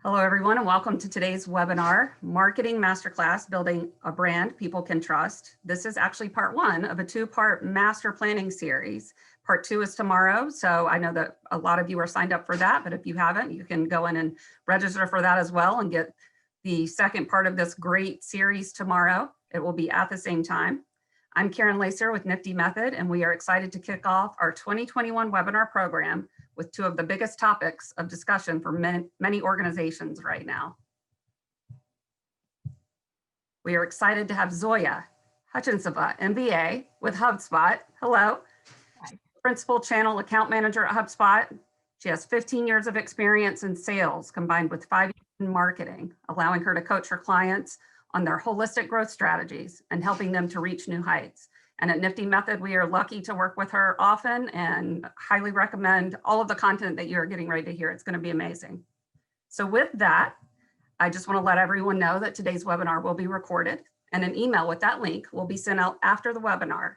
Hello, everyone, and welcome to today's webinar, Marketing Masterclass, Building a Brand People Can Trust. This is actually part one of a two-part master planning series. Part two is tomorrow, so I know that a lot of you are signed up for that, but if you haven't, you can go in and register for that as well and get the second part of this great series tomorrow. It will be at the same time. I'm Karen Lacer with Nifty Method, and we are excited to kick off our 2021 webinar program with two of the biggest topics of discussion for many organizations right now. We are excited to have Zoya Khatunseva, MBA with Hubspot. Hello. Hi. Principal Channel Account Manager at Hubspot. She has 15 years of experience in sales combined with 5 years in marketing, allowing her to coach her clients on their holistic growth strategies and helping them to reach new heights. And at Nifty Method, we are lucky to work with her often and highly recommend all of the content that you're getting ready to hear. It's going to be amazing. So with that, I just want to let everyone know that today's webinar will be recorded and an email with that link will be sent out after the webinar.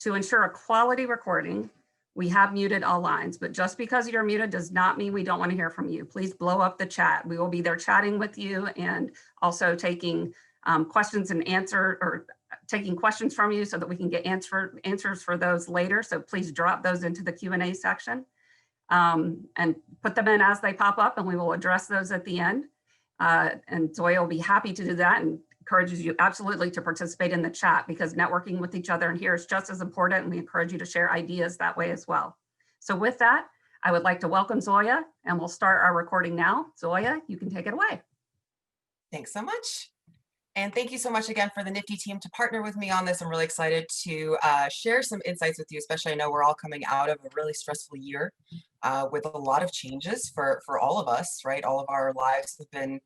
To ensure a quality recording, we have muted all lines, but just because you're muted does not mean we don't want to hear from you. Please blow up the chat. We will be there chatting with you and also taking questions and taking questions from you so that we can get answers for those later. So please drop those into the Q&A section and put them in as they pop up and we will address those at the end. And Zoya will be happy to do that and encourages you absolutely to participate in the chat because networking with each other in here is just as important and we encourage you to share ideas that way as well. So with that, I would like to welcome Zoya and we'll start our recording now. Zoya, you can take it away. Thanks so much. And thank you so much again for the Nifty team to partner with me on this. I'm really excited to share some insights with you, especially I know we're all coming out of a really stressful year with a lot of changes for all of us, right? All of our lives have been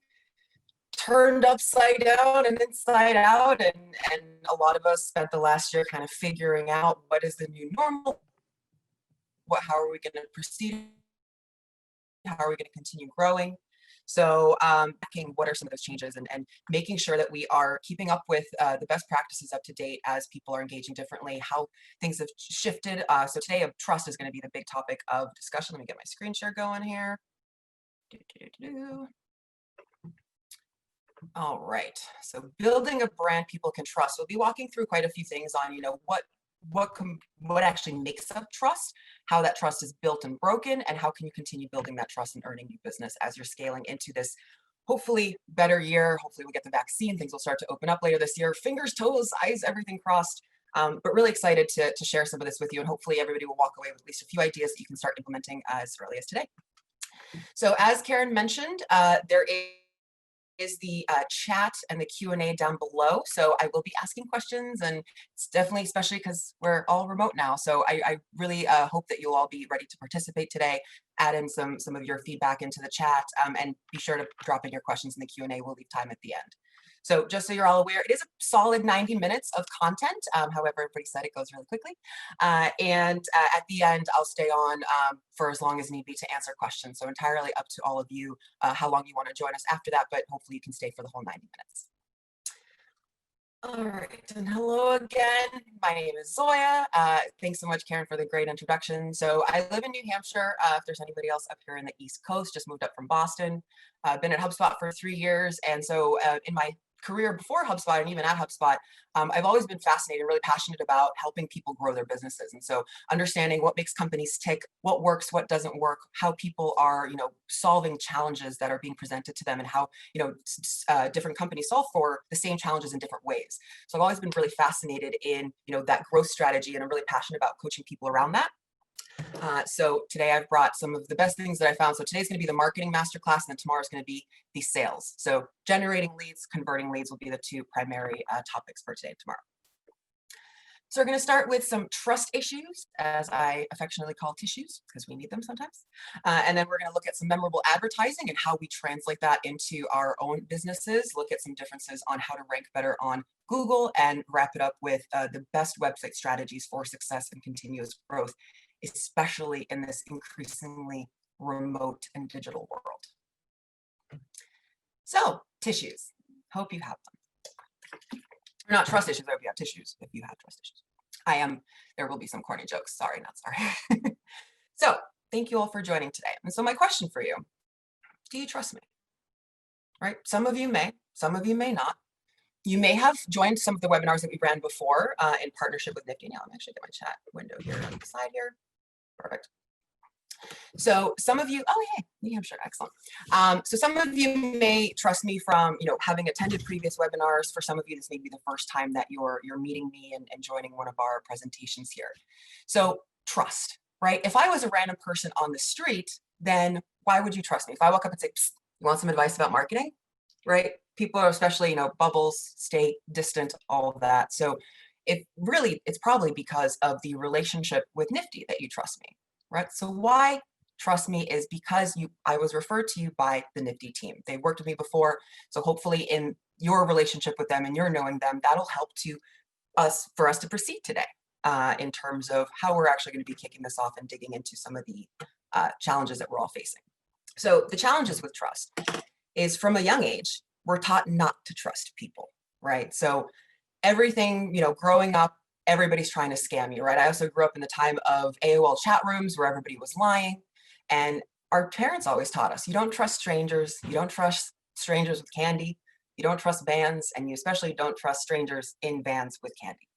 turned upside down and inside out. And a lot of us spent the last year kind of figuring out what is the new normal, how are we going to proceed, how are we going to continue growing. So what are some of those changes and making sure that we are keeping up with the best practices up to date as people are engaging differently, how things have shifted. So today trust is going to be the big topic of discussion. Let me get my screen share going here. All right, so building a brand people can trust. We'll be walking through quite a few things on, what actually makes up trust, how that trust is built and broken, and how can you continue building that trust and earning new business as you're scaling into this hopefully better year. Hopefully we'll get the vaccine, things will start to open up later this year. Fingers, toes, eyes, everything crossed. But really excited to share some of this with you, and hopefully everybody will walk away with at least a few ideas that you can start implementing as early as today. So as Karen mentioned, there is the chat and the Q&A down below. So I will be asking questions, and it's definitely, especially because we're all remote now. So I really hope that you'll all be ready to participate today, add in some of your feedback into the chat, and be sure to drop in your questions in the Q&A. We'll leave time at the end. So just so you're all aware, it is a solid 90 minutes of content. However, everybody said it goes really quickly. At the end, I'll stay on for as long as need be to answer questions. So entirely up to all of you how long you want to join us after that, but hopefully you can stay for the whole 90 minutes. All right, and hello again. My name is Zoya. Thanks so much, Karen, for the great introduction. So I live in New Hampshire. If there's anybody else up here in the East Coast, just moved up from Boston. I've been at HubSpot for 3 years. And so in my career before HubSpot and even at HubSpot, I've always been fascinated and really passionate about helping people grow their businesses. And so understanding what makes companies tick, what works, what doesn't work, how people are, solving challenges that are being presented to them, and how, different companies solve for the same challenges in different ways. So I've always been really fascinated in, that growth strategy, and I'm really passionate about coaching people around that. So today I've brought some of the best things that I found. So today's going to be the marketing masterclass, and then tomorrow's going to be the sales. So generating leads, converting leads will be the two primary topics for today and tomorrow. So we're going to start with some trust issues, as I affectionately call tissues, because we need them sometimes. And then we're going to look at some memorable advertising and how we translate that into our own businesses, look at some differences on how to rank better on Google, and wrap it up with the best website strategies for success and continuous growth, especially in this increasingly remote and digital world. So tissues, hope you have them. Or not trust issues, I hope you have tissues if you have trust issues. There will be some corny jokes, sorry, not sorry. So thank you all for joining today. And so my question for you, do you trust me? right? Some of you may, some of you may not. You may have joined some of the webinars that we ran before in partnership with Nifty. Now I'm actually get my chat window here on the side here. Perfect. So some of you, oh, hey, New Hampshire, excellent. So some of you may trust me from, having attended previous webinars. For some of you, this may be the first time that you're meeting me and joining one of our presentations here. So trust, right? If I was a random person on the street, then why would you trust me? If I walk up and say, you want some advice about marketing, right? People are especially, bubbles, stay distant, all of that. So it's probably because of the relationship with Nifty that you trust me, right? So why trust me is because I was referred to you by the Nifty team. They worked with me before. So hopefully in your relationship with them and you're knowing them, that'll help for us to proceed today in terms of how we're actually going to be kicking this off and digging into some of the challenges that we're all facing. So the challenges with trust is from a young age, we're taught not to trust people, right? So everything, growing up, everybody's trying to scam you, right? I also grew up in the time of AOL chat rooms where everybody was lying. And our parents always taught us, you don't trust strangers. You don't trust strangers with candy. You don't trust vans. And you especially don't trust strangers in vans with candy,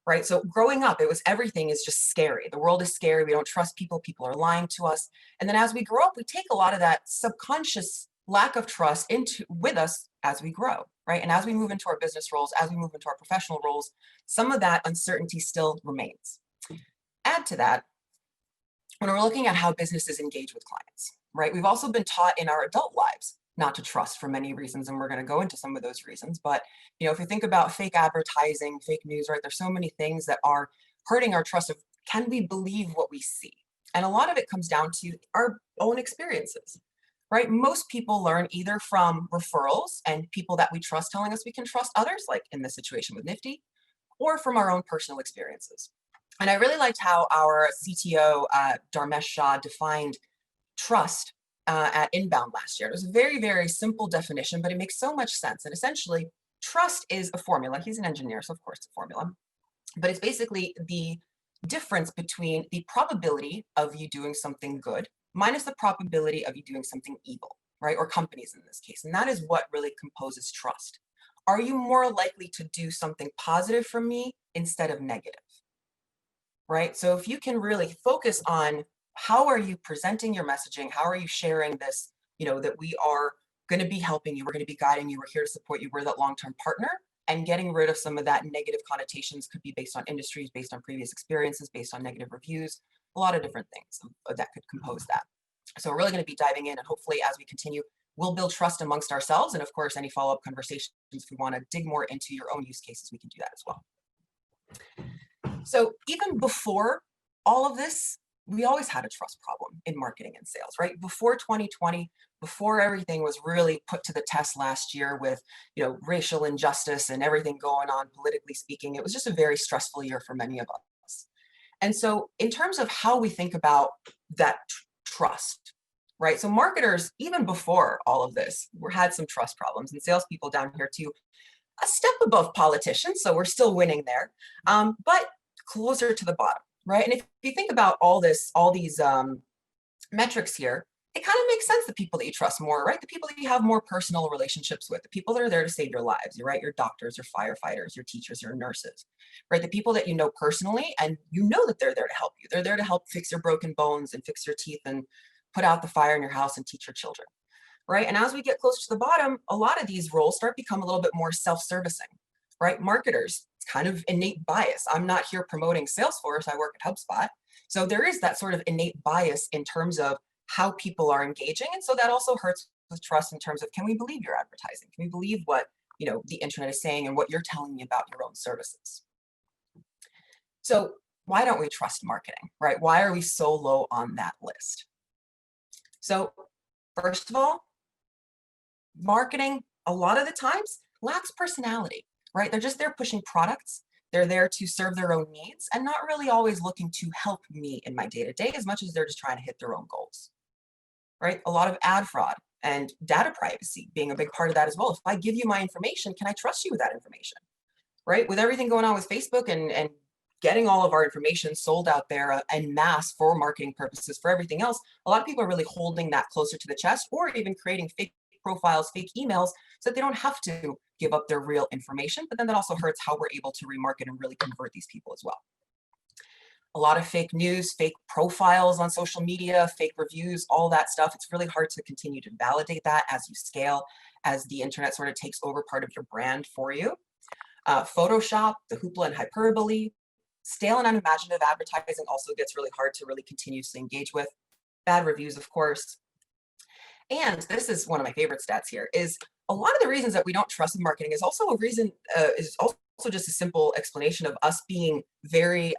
right? So growing up, everything is just scary. The world is scary. We don't trust people. People are lying to us. And then as we grow up, we take a lot of that subconscious lack of trust with us as we grow, right? And as we move into our business roles, as we move into our professional roles, some of that uncertainty still remains. Add to that, when we're looking at how businesses engage with clients, right? We've also been taught in our adult lives not to trust for many reasons, and we're going to go into some of those reasons. But if you think about fake advertising, fake news, right? There's so many things that are hurting our trust of, can we believe what we see? And a lot of it comes down to our own experiences, right? Most people learn either from referrals and people that we trust telling us we can trust others, like in this situation with Nifty, or from our own personal experiences. And I really liked how our CTO, Dharmesh Shah, defined trust at Inbound last year. It was a very, very simple definition, but it makes so much sense. And essentially, trust is a formula. He's an engineer, so of course it's a formula. But it's basically the difference between the probability of you doing something good minus the probability of you doing something evil, right? Or companies in this case. And that is what really composes trust. Are you more likely to do something positive for me instead of negative, right? So if you can really focus on how are you presenting your messaging, how are you sharing this, that we are going to be helping you, we're going to be guiding you, we're here to support you, we're that long-term partner, and getting rid of some of that negative connotations. Could be based on industries, based on previous experiences, based on negative reviews, a lot of different things that could compose that. So we're really going to be diving in, and hopefully as we continue, we'll build trust amongst ourselves. And of course, any follow-up conversations, if we want to dig more into your own use cases, we can do that as well. So even before all of this, we always had a trust problem in marketing and sales, right? Before 2020, before everything was really put to the test last year with, racial injustice and everything going on politically speaking, it was just a very stressful year for many of us. And so in terms of how we think about that trust, right? So marketers, even before all of this, had some trust problems, and salespeople down here too, a step above politicians. So we're still winning there, but closer to the bottom, right? And if you think about all these metrics here, it kind of makes sense the people that you trust more, right? The people that you have more personal relationships with, the people that are there to save your lives, right? Your doctors, your firefighters, your teachers, your nurses, right? The people that you know personally, and that they're there to help you. They're there to help fix your broken bones and fix your teeth and put out the fire in your house and teach your children, right? And as we get closer to the bottom, a lot of these roles start to become a little bit more self-servicing, right? Marketers, it's kind of innate bias. I'm not here promoting Salesforce. I work at HubSpot. So there is that sort of innate bias in terms of how people are engaging. And so that also hurts with trust in terms of, can we believe your advertising? Can we believe what, the internet is saying and what you're telling me about your own services? So why don't we trust marketing, right? Why are we so low on that list? So first of all, marketing, a lot of the times, lacks personality, right? They're just there pushing products. They're there to serve their own needs and not really always looking to help me in my day-to-day as much as they're just trying to hit their own goals, right? A lot of ad fraud and data privacy being a big part of that as well. If I give you my information, can I trust you with that information, right? With everything going on with Facebook and getting all of our information sold out there en masse for marketing purposes, for everything else, a lot of people are really holding that closer to the chest or even creating fake profiles, fake emails, so that they don't have to give up their real information. But then that also hurts how we're able to remarket and really convert these people as well. A lot of fake news, fake profiles on social media, fake reviews, all that stuff. It's really hard to continue to validate that as you scale, as the internet sort of takes over part of your brand for you. Photoshop, the hoopla and hyperbole, stale and unimaginative advertising also gets really hard to really continuously engage with. Bad reviews, of course. And this is one of my favorite stats here, is a lot of the reasons that we don't trust in marketing is also a reason, is also just a simple explanation of us being very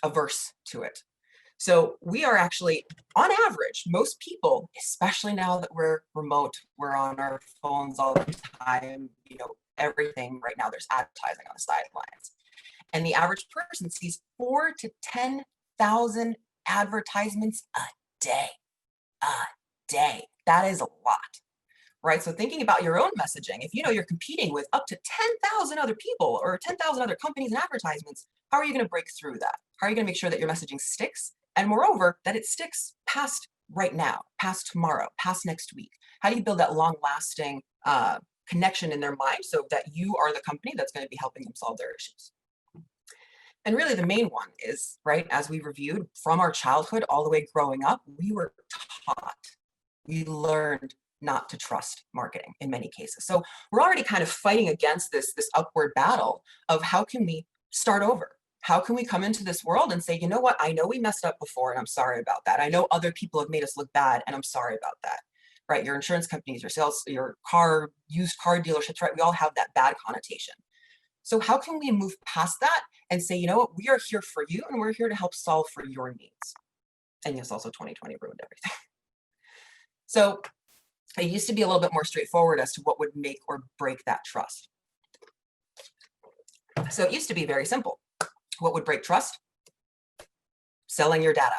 averse to it. So we are actually, on average, most people, especially now that we're remote, we're on our phones all the time, you know, everything right now, there's advertising on the sidelines. And the average person sees 4,000 to 10,000 advertisements a day. That is a lot, right? So thinking about your own messaging, if you know you're competing with up to 10,000 other people or 10,000 other companies and advertisements, how are you going to break through that? How are you going to make sure that your messaging sticks? And moreover, that it sticks past right now, past tomorrow, past next week? How do you build that long-lasting connection in their mind so that you are the company that's going to be helping them solve their issues? And really the main one is, right, as we reviewed from our childhood all the way growing up, we were taught, we learned not to trust marketing in many cases. So we're already kind of fighting against this upward battle of how can we start over? How can we come into this world and say, you know what, I know we messed up before and I'm sorry about that. I know other people have made us look bad and I'm sorry about that, right? Your insurance companies, your sales, your used car dealerships, right? We all have that bad connotation. So how can we move past that and say, you know what, we are here for you and we're here to help solve for your needs. And yes, also 2020 ruined everything. So it used to be a little bit more straightforward as to what would make or break that trust. So it used to be very simple. What would break trust? Selling your data,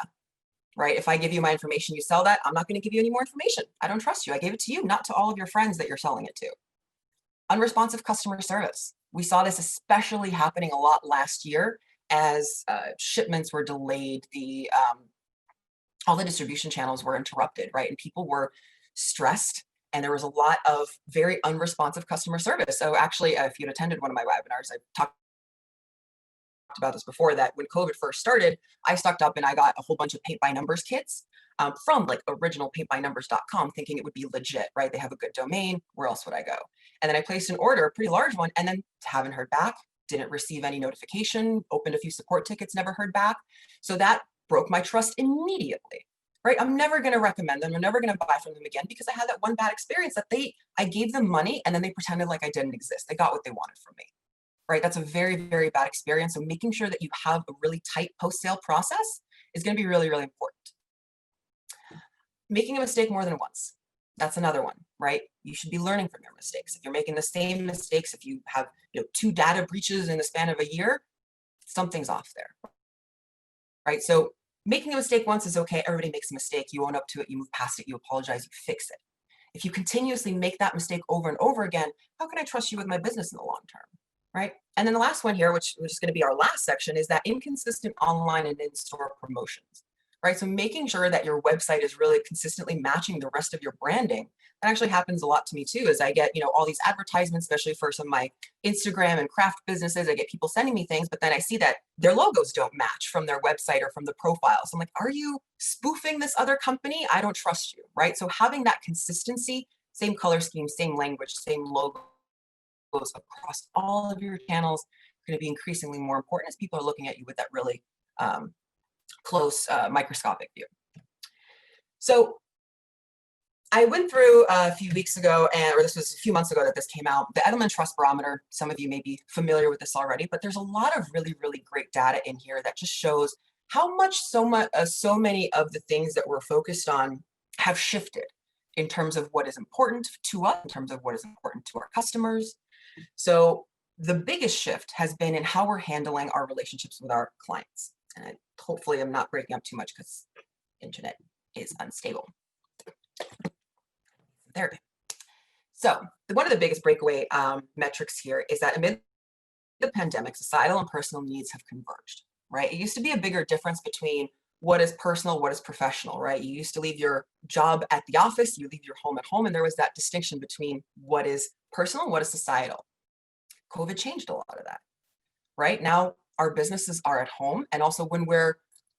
right? If I give you my information, you sell that, I'm not going to give you any more information. I don't trust you. I gave it to you, not to all of your friends that you're selling it to. Unresponsive customer service. We saw this especially happening a lot last year as shipments were delayed, all the distribution channels were interrupted, right? And people were stressed and there was a lot of very unresponsive customer service. So actually, if you'd attended one of my webinars, I talked about this before, that when COVID first started, I stocked up and I got a whole bunch of paint by numbers kits from like original paintbynumbers.com, thinking it would be legit, right? They have a good domain. Where else would I go? And then I placed an order, a pretty large one, and then haven't heard back, didn't receive any notification, opened a few support tickets, never heard back. So that broke my trust immediately, right? I'm never going to recommend them. I'm never going to buy from them again because I had that one bad experience that I gave them money and then they pretended like I didn't exist. They got what they wanted from me, right? That's a very, very bad experience. So making sure that you have a really tight post-sale process is going to be really, really important. Making a mistake more than once. That's another one, right? You should be learning from your mistakes. If you're making the same mistakes, if you have 2 data breaches in the span of a year, something's off there, right? So making a mistake once is okay. Everybody makes a mistake. You own up to it. You move past it. You apologize. You fix it. If you continuously make that mistake over and over again, how can I trust you with my business in the long term, right? And then the last one here, which is going to be our last section, is that inconsistent online and in-store promotions, right? So making sure that your website is really consistently matching the rest of your branding. That actually happens a lot to me too, as I get, all these advertisements, especially for some of my Instagram and craft businesses. I get people sending me things, but then I see that their logos don't match from their website or from the profile. So I'm like, are you spoofing this other company? I don't trust you, right? So having that consistency, same color scheme, same language, same logos across all of your channels is going to be increasingly more important as people are looking at you with that really close microscopic view. So I went through a few weeks ago, or this was a few months ago that this came out, the Edelman Trust Barometer. Some of you may be familiar with this already, but there's a lot of really, really great data in here that just shows how much so many of the things that we're focused on have shifted in terms of what is important to us, in terms of what is important to our customers. So the biggest shift has been in how we're handling our relationships with our clients. And hopefully I'm not breaking up too much because internet is unstable. There we go. So one of the biggest breakaway metrics here is that amid the pandemic, societal and personal needs have converged, right? It used to be a bigger difference between what is personal, what is professional, right? You used to leave your job at the office, you leave your home at home, and there was that distinction between what is personal and what is societal. COVID changed a lot of that, right? Now our businesses are at home, and also when we're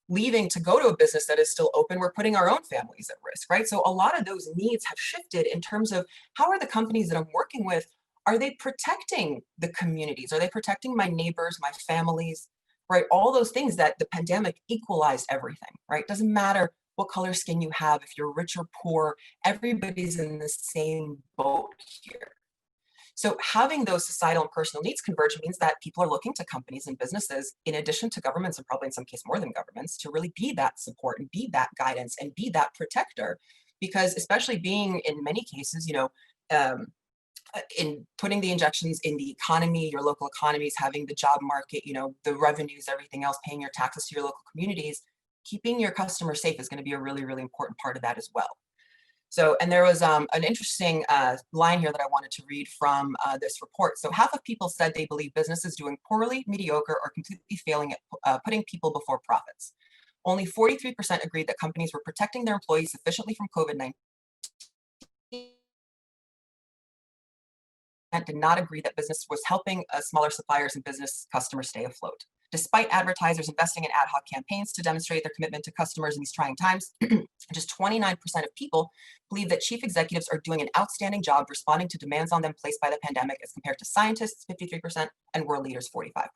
leaving to go to a business that is still open, we're putting our own families at risk, right? So a lot of those needs have shifted in terms of how are the companies that I'm working with, are they protecting the communities? Are they protecting my neighbors, my families, right? All those things that the pandemic equalized everything, right? Doesn't matter what color skin you have, if you're rich or poor, everybody's in the same boat here. So having those societal and personal needs converge means that people are looking to companies and businesses, in addition to governments, and probably in some case more than governments, to really be that support and be that guidance and be that protector. Because especially being in many cases, in putting the injections in the economy, your local economies, having the job market, the revenues, everything else, paying your taxes to your local communities, keeping your customers safe is going to be a really, really important part of that as well. So, and there was an interesting line here that I wanted to read from this report. So half of people said they believe business is doing poorly, mediocre, or completely failing at putting people before profits. Only 43% agreed that companies were protecting their employees sufficiently from COVID-19. Did not agree that business was helping smaller suppliers and business customers stay afloat. Despite advertisers investing in ad hoc campaigns to demonstrate their commitment to customers in these trying times, just 29% of people believe that chief executives are doing an outstanding job responding to demands on them placed by the pandemic as compared to scientists, 53%, and world leaders, 45%.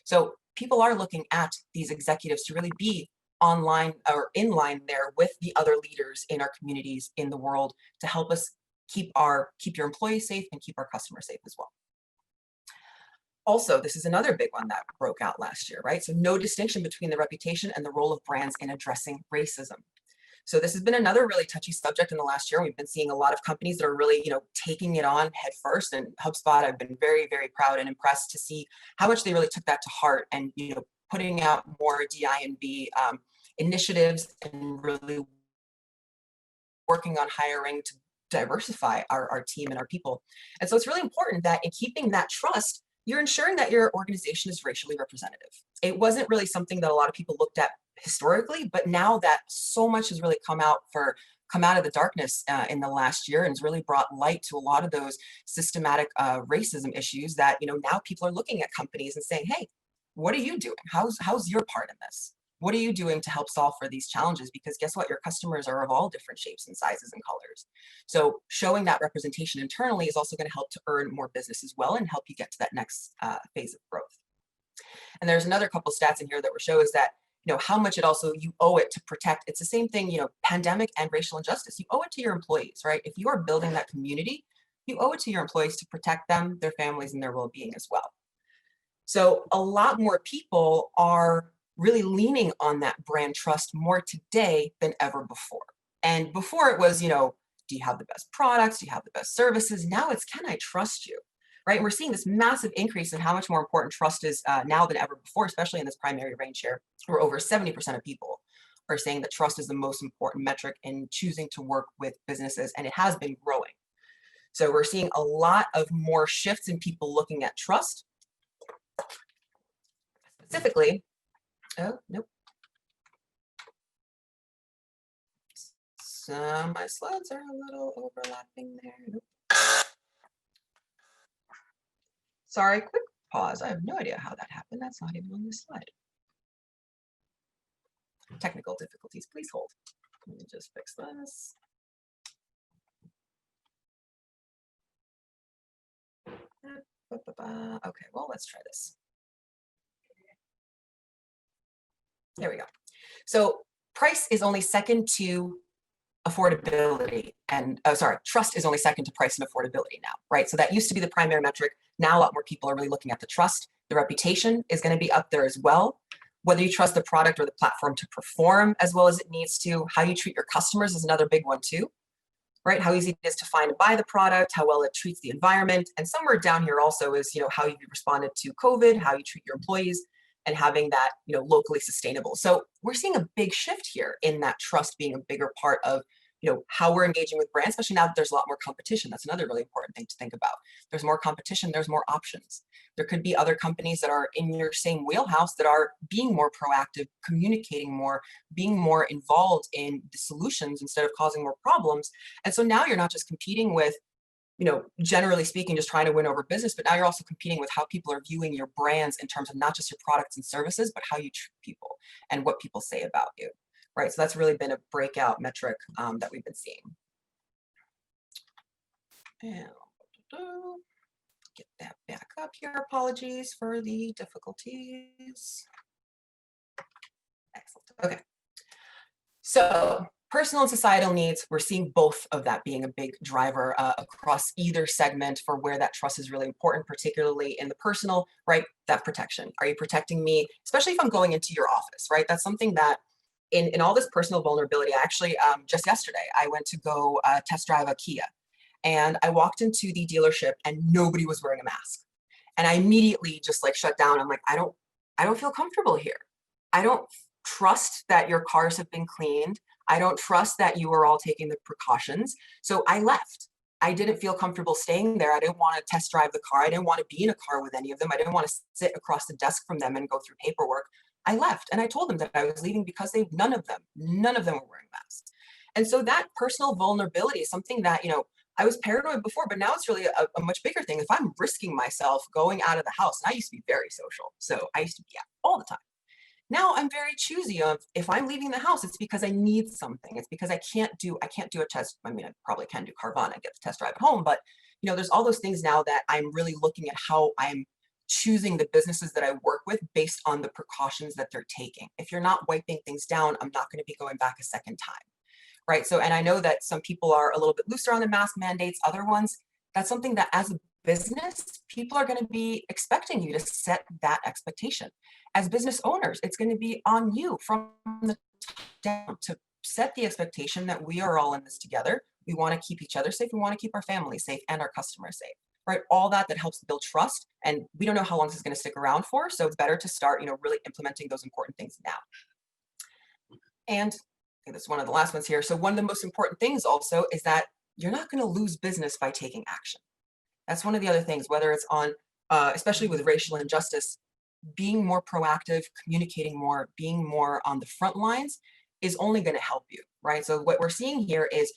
So people are looking at these executives to really be online or in line there with the other leaders in our communities in the world to help us keep your employees safe and keep our customers safe as well. Also, this is another big one that broke out last year, right? So no distinction between the reputation and the role of brands in addressing racism. So this has been another really touchy subject in the last year. We've been seeing a lot of companies that are really, taking it on head first. And HubSpot, I've been very, very proud and impressed to see how much they really took that to heart and, putting out more DI&B initiatives and really working on hiring to diversify our team and our people. And so it's really important that in keeping that trust, you're ensuring that your organization is racially representative. It wasn't really something that a lot of people looked at historically, but now that so much has really come out of the darkness in the last year and has really brought light to a lot of those systematic racism issues that, now people are looking at companies and saying, hey, what are you doing? How's your part in this? What are you doing to help solve for these challenges? Because guess what? Your customers are of all different shapes and sizes and colors. So showing that representation internally is also going to help to earn more business as well and help you get to that next phase of growth. And there's another couple stats in here that will show is that, how much you owe it to protect. It's the same thing, pandemic and racial injustice. You owe it to your employees, right? If you are building that community, you owe it to your employees to protect them, their families, and their well-being as well. So a lot more people are really leaning on that brand trust more today than ever before. And before it was, do you have the best products? Do you have the best services? Now it's, can I trust you? Right? And we're seeing this massive increase in how much more important trust is now than ever before, especially in this primary range here, where over 70% of people are saying that trust is the most important metric in choosing to work with businesses, and it has been growing. So we're seeing a lot of more shifts in people looking at trust. Specifically, oh, nope. So my slides are a little overlapping there. Nope. Sorry, quick pause. I have no idea how that happened. That's not even on this slide. Technical difficulties, please hold. Let me just fix this. Okay, well, let's try this. There we go. So price is only second to affordability and trust is only second to price and affordability now, right? So that used to be the primary metric. Now a lot more people are really looking at the trust. The reputation is going to be up there as well. Whether you trust the product or the platform to perform as well as it needs to, how you treat your customers is another big one too, right? How easy it is to find and buy the product, how well it treats the environment. And somewhere down here also is, how you responded to COVID, how you treat your employees, and having that, locally sustainable. So we're seeing a big shift here in that trust being a bigger part of how we're engaging with brands, especially now that there's a lot more competition. That's another really important thing to think about. There's more competition, there's more options. There could be other companies that are in your same wheelhouse that are being more proactive, communicating more, being more involved in the solutions instead of causing more problems. And so now you're not just competing with, generally speaking, just trying to win over business, but now you're also competing with how people are viewing your brands in terms of not just your products and services, but how you treat people and what people say about you. Right, so that's really been a breakout metric that we've been seeing. And get that back up here. Apologies for the difficulties. Excellent. Okay. So personal and societal needs, we're seeing both of that being a big driver across either segment for where that trust is really important, particularly in the personal, right? That protection. Are you protecting me, especially if I'm going into your office, right? That's something that in all this personal vulnerability, actually, just yesterday, I went to go test drive a Kia, and I walked into the dealership and nobody was wearing a mask. And I immediately just like shut down. I'm like, I don't feel comfortable here. I don't trust that your cars have been cleaned. I don't trust that you are all taking the precautions. So I left. I didn't feel comfortable staying there. I didn't want to test drive the car. I didn't want to be in a car with any of them. I didn't want to sit across the desk from them and go through paperwork. I left and I told them that I was leaving because none of them were wearing masks. And so that personal vulnerability is something that, I was paranoid before, but now it's really a much bigger thing. If I'm risking myself going out of the house, and I used to be very social, so I used to be out all the time. Now I'm very choosy of if I'm leaving the house, it's because I need something. It's because I can't do a test. I mean, I probably can do Carvana and get the test drive at home, but there's all those things now that I'm really looking at how I'm choosing the businesses that I work with based on the precautions that they're taking. If you're not wiping things down, I'm not going to be going back a second time, right? So, and I know that some people are a little bit looser on the mask mandates, other ones, that's something that as a business, people are going to be expecting you to set that expectation. As business owners, it's going to be on you from the top down to set the expectation that we are all in this together. We want to keep each other safe. We want to keep our families safe and our customers safe. Right, all that helps build trust, and we don't know how long this is going to stick around for, so it's better to start, really implementing those important things now. And I think that's one of the last ones here. So one of the most important things also is that you're not going to lose business by taking action. That's one of the other things, whether it's on, especially with racial injustice, being more proactive, communicating more, being more on the front lines is only going to help you, right? So what we're seeing here is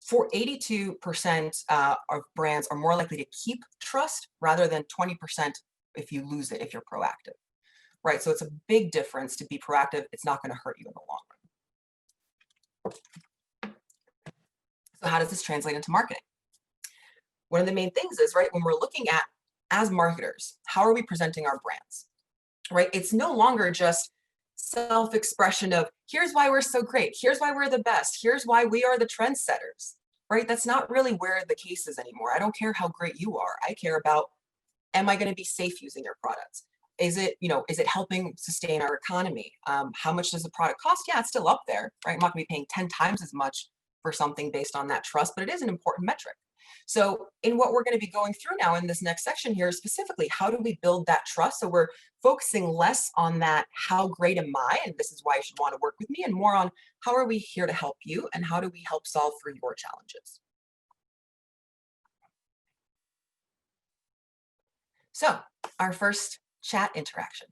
for 82% of brands are more likely to keep trust rather than 20% if you lose it, if you're proactive, right? So it's a big difference to be proactive. It's not going to hurt you in the long run. So how does this translate into marketing? One of the main things is, right, when we're looking at, as marketers, how are we presenting our brands, right? It's no longer just self-expression of here's why we're so great, here's why we're the best, here's why we are the trendsetters, right? That's not really where the case is anymore. I don't care how great you are. I care about, am I going to be safe using your products? Is it helping sustain our economy? How much does the product cost? Yeah, it's still up there, right? I'm not going to be paying 10 times as much for something based on that trust, but it is an important metric. So in what we're going to be going through now in this next section here, specifically, how do we build that trust? So we're focusing less on that, how great am I, and this is why you should want to work with me, and more on how are we here to help you, and how do we help solve for your challenges? So our first chat interaction.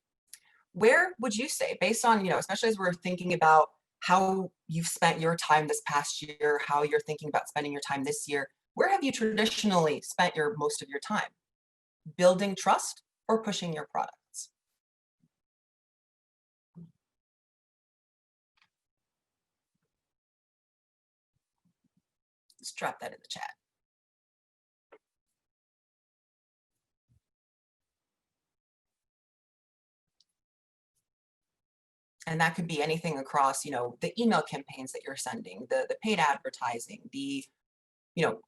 Where would you say, based on, especially as we're thinking about how you've spent your time this past year, how you're thinking about spending your time this year, where have you traditionally spent most of your time? Building trust or pushing your products? Let's drop that in the chat. And that could be anything across, the email campaigns that you're sending, the paid advertising, the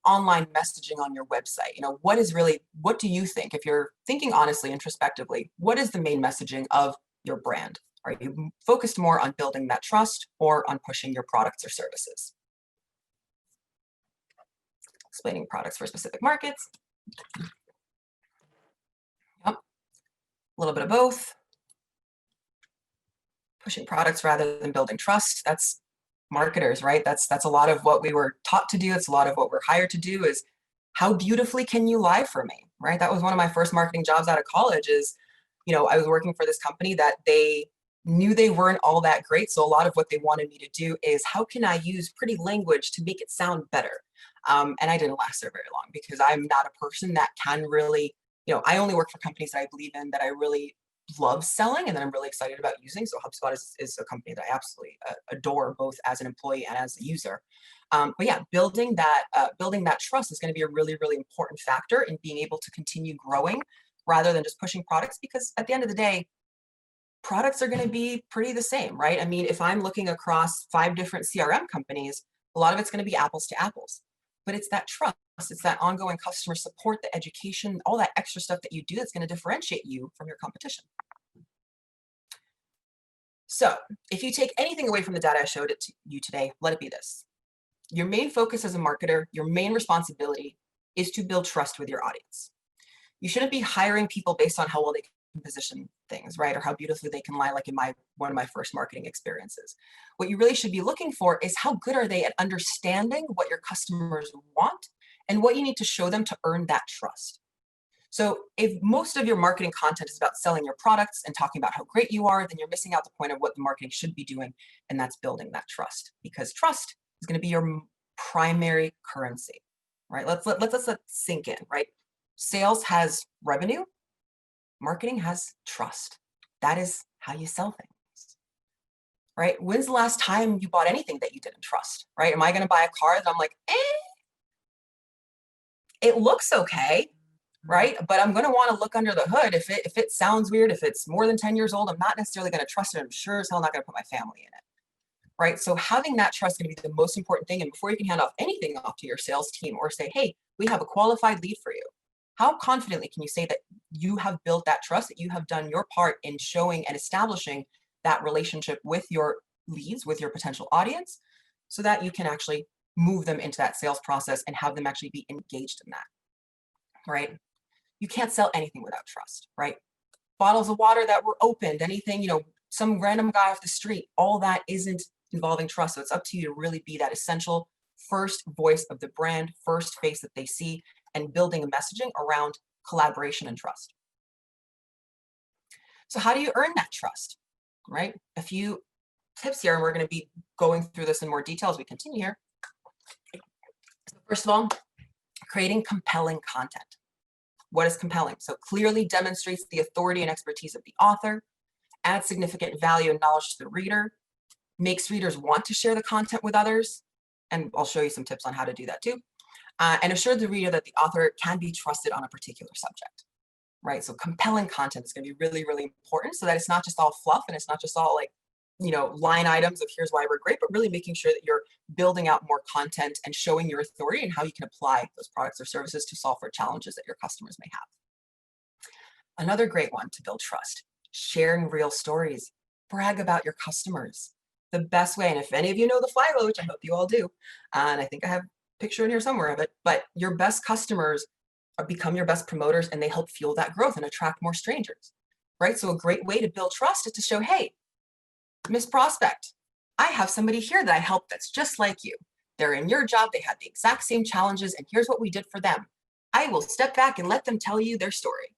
online messaging on your website. What do you think, if you're thinking honestly, introspectively, what is the main messaging of your brand? Are you focused more on building that trust or on pushing your products or services? Explaining products for specific markets. Yep. A little bit of both. Pushing products rather than building trust. That's marketers, right? That's a lot of what we were taught to do. It's a lot of what we're hired to do is how beautifully can you lie for me, right? That was one of my first marketing jobs out of college is, I was working for this company that they knew they weren't all that great. So a lot of what they wanted me to do is how can I use pretty language to make it sound better? And I didn't last there very long because I'm not a person that can really, I only work for companies that I believe in, that I really love selling and that I'm really excited about using. So HubSpot is a company that I absolutely adore, both as an employee and as a user. But yeah, building that trust is going to be a really, really important factor in being able to continue growing rather than just pushing products, because at the end of the day, products are going to be pretty the same, right? I mean, if I'm looking across 5 different CRM companies, a lot of it's going to be apples to apples, but it's that trust, it's that ongoing customer support, the education, all that extra stuff that you do that's going to differentiate you from your competition. So if you take anything away from the data I showed it to you today, let it be this. Your main focus as a marketer, your main responsibility is to build trust with your audience. You shouldn't be hiring people based on how well they can position things, right? Or how beautifully they can lie, like in one of my first marketing experiences. What you really should be looking for is how good are they at understanding what your customers want and what you need to show them to earn that trust. So if most of your marketing content is about selling your products and talking about how great you are, then you're missing out the point of what the marketing should be doing, and that's building that trust, because trust is going to be your primary currency, right? Let's let sink in, right? Sales has revenue, marketing has trust. That is how you sell things, right? When's the last time you bought anything that you didn't trust, right? Am I going to buy a car that I'm like, it looks okay, right? But I'm going to want to look under the hood. If it sounds weird, if it's more than 10 years old, I'm not necessarily going to trust it. I'm sure as hell not going to put my family in it, right? So having that trust is going to be the most important thing. And before you can hand off anything off to your sales team or say, hey, we have a qualified lead for you, how confidently can you say that you have built that trust, that you have done your part in showing and establishing that relationship with your leads, with your potential audience, so that you can actually move them into that sales process and have them actually be engaged in that, right? You can't sell anything without trust, right? Bottles of water that were opened, anything, some random guy off the street, all that isn't involving trust. So it's up to you to really be that essential first voice of the brand, first face that they see, and building a messaging around collaboration and trust. So how do you earn that trust, right? A few tips here, and we're going to be going through this in more detail as we continue here. So first of all, creating compelling content. What is compelling? So clearly demonstrates the authority and expertise of the author, adds significant value and knowledge to the reader, makes readers want to share the content with others, and I'll show you some tips on how to do that too, and assure the reader that the author can be trusted on a particular subject, right? So compelling content is going to be really, really important so that it's not just all fluff and it's not just all like, line items of here's why we're great, but really making sure that you're building out more content and showing your authority and how you can apply those products or services to solve for challenges that your customers may have. Another great one to build trust, sharing real stories. Brag about your customers. The best way, and if any of you know the flywheel, which I hope you all do, and I think I have a picture in here somewhere of it, but your best customers become your best promoters and they help fuel that growth and attract more strangers, right? So a great way to build trust is to show, hey, Miss Prospect, I have somebody here that I help that's just like you. They're in your job, they had the exact same challenges, and here's what we did for them. I will step back and let them tell you their story.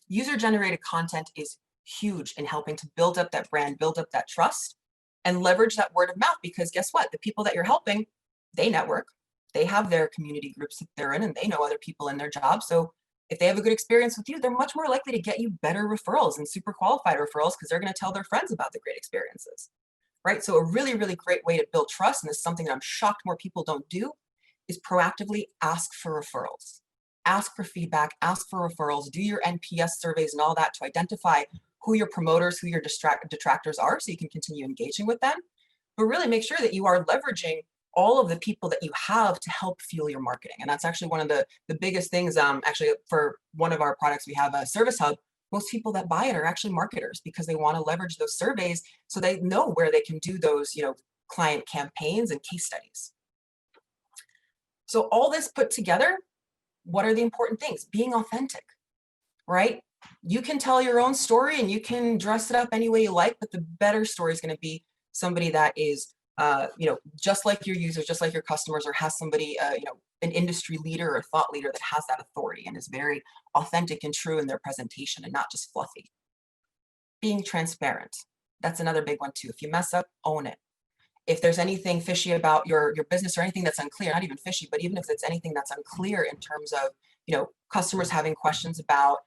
User-generated content is huge in helping to build up that brand, build up that trust, and leverage that word of mouth, because guess what? The people that you're helping, they network. They have their community groups that they're in, and they know other people in their job. So if they have a good experience with you, they're much more likely to get you better referrals and super qualified referrals because they're going to tell their friends about the great experiences, right? So a really, really great way to build trust, and this is something that I'm shocked more people don't do, is proactively ask for referrals. Ask for feedback, ask for referrals, do your NPS surveys and all that to identify who your promoters, who your detractors are, so you can continue engaging with them. But really make sure that you are leveraging all of the people that you have to help fuel your marketing. And that's actually one of the biggest things. Actually, for one of our products, we have a service hub. Most people that buy it are actually marketers because they want to leverage those surveys so they know where they can do those, client campaigns and case studies. So all this put together, what are the important things? Being authentic, right? You can tell your own story and you can dress it up any way you like, but the better story is going to be somebody that is, just like your users, just like your customers, or has somebody, an industry leader or thought leader that has that authority and is very authentic and true in their presentation and not just fluffy. Being transparent. That's another big one too. If you mess up, own it. If there's anything fishy about your business or anything that's unclear, not even fishy, but even if it's anything that's unclear in terms of, customers having questions about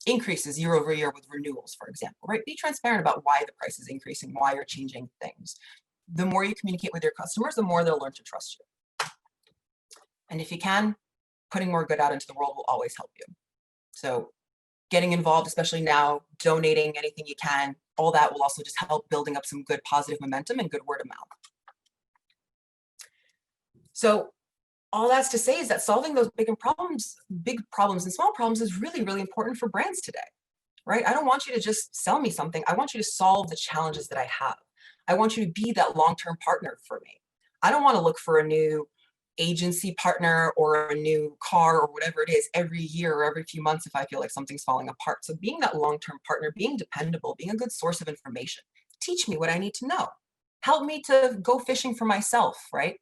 increases year over year with renewals, for example, right? Be transparent about why the price is increasing, why you're changing things. The more you communicate with your customers, the more they'll learn to trust you. And if you can, putting more good out into the world will always help you. So getting involved, especially now, donating anything you can, all that will also just help building up some good positive momentum and good word of mouth. So all that's to say is that solving those big problems and small problems is really, really important for brands today, right? I don't want you to just sell me something. I want you to solve the challenges that I have. I want you to be that long-term partner for me. I don't want to look for a new agency partner or a new car or whatever it is every year or every few months if I feel like something's falling apart. So being that long-term partner, being dependable, being a good source of information, teach me what I need to know. Help me to go fishing for myself, right?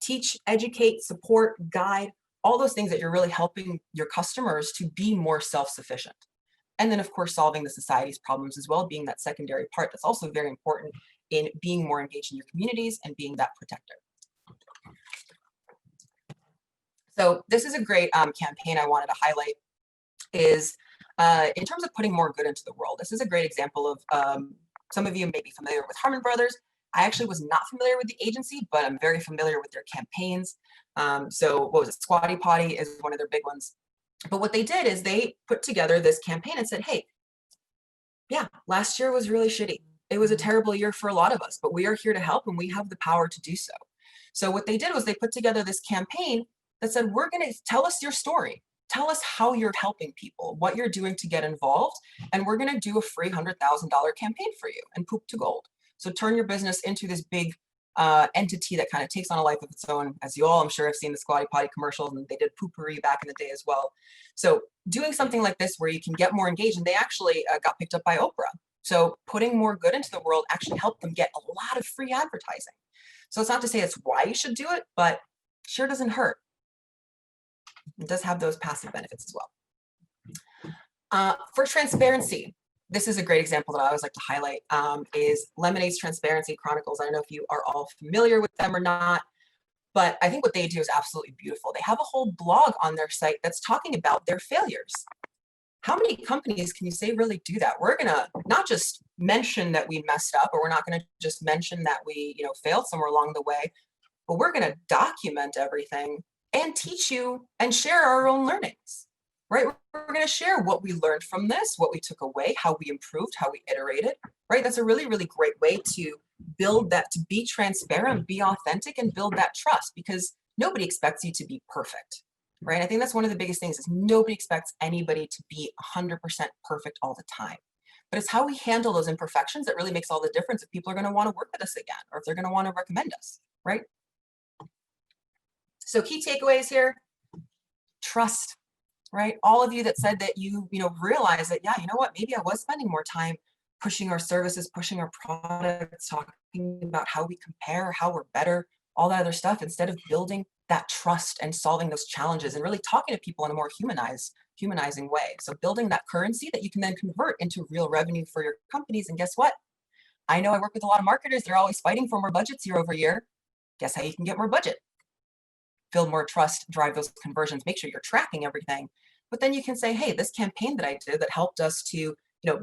Teach, educate, support, guide, all those things that you're really helping your customers to be more self-sufficient. And then of course, solving the society's problems as well, being that secondary part that's also very important in being more engaged in your communities and being that protector. So this is a great campaign I wanted to highlight is in terms of putting more good into the world. This is a great example of some of you may be familiar with Harmon Brothers. I actually was not familiar with the agency, but I'm very familiar with their campaigns. So what was it? Squatty Potty is one of their big ones. But what they did is they put together this campaign and said, hey, yeah, last year was really shitty. It was a terrible year for a lot of us, but we are here to help and we have the power to do so. So what they did was they put together this campaign that said, we're going to tell us your story. Tell us how you're helping people, what you're doing to get involved, and we're going to do a free $100,000 campaign for you and poop to gold. So turn your business into this big entity that kind of takes on a life of its own. As you all, I'm sure, have seen the Squatty Potty commercials, and they did poopery back in the day as well. So doing something like this where you can get more engaged, and they actually got picked up by Oprah. So putting more good into the world actually helped them get a lot of free advertising. So it's not to say it's why you should do it, but sure doesn't hurt. It does have those passive benefits as well. For transparency, this is a great example that I always like to highlight, is Lemonade's Transparency Chronicles. I don't know if you are all familiar with them or not, but I think what they do is absolutely beautiful. They have a whole blog on their site that's talking about their failures. How many companies can you say really do that? We're going to not just mention that we messed up, or we're not going to just mention that we, failed somewhere along the way, but we're going to document everything and teach you and share our own learnings, right? We're going to share what we learned from this, what we took away, how we improved, how we iterated, right? That's a really, really great way to build that, to be transparent, be authentic, and build that trust, because nobody expects you to be perfect, right? I think that's one of the biggest things is nobody expects anybody to be 100% perfect all the time. But it's how we handle those imperfections that really makes all the difference if people are going to want to work with us again, or if they're going to want to recommend us, right? So key takeaways here, trust, right? All of you that said that you realize that, yeah, you know what, maybe I was spending more time pushing our services, pushing our products, talking about how we compare, how we're better, all that other stuff, instead of building that trust and solving those challenges and really talking to people in a more humanizing way. So building that currency that you can then convert into real revenue for your companies. And guess what? I know I work with a lot of marketers. They're always fighting for more budgets year over year. Guess how you can get more budget? Build more trust, drive those conversions, make sure you're tracking everything. But then you can say, hey, this campaign that I did that helped us to,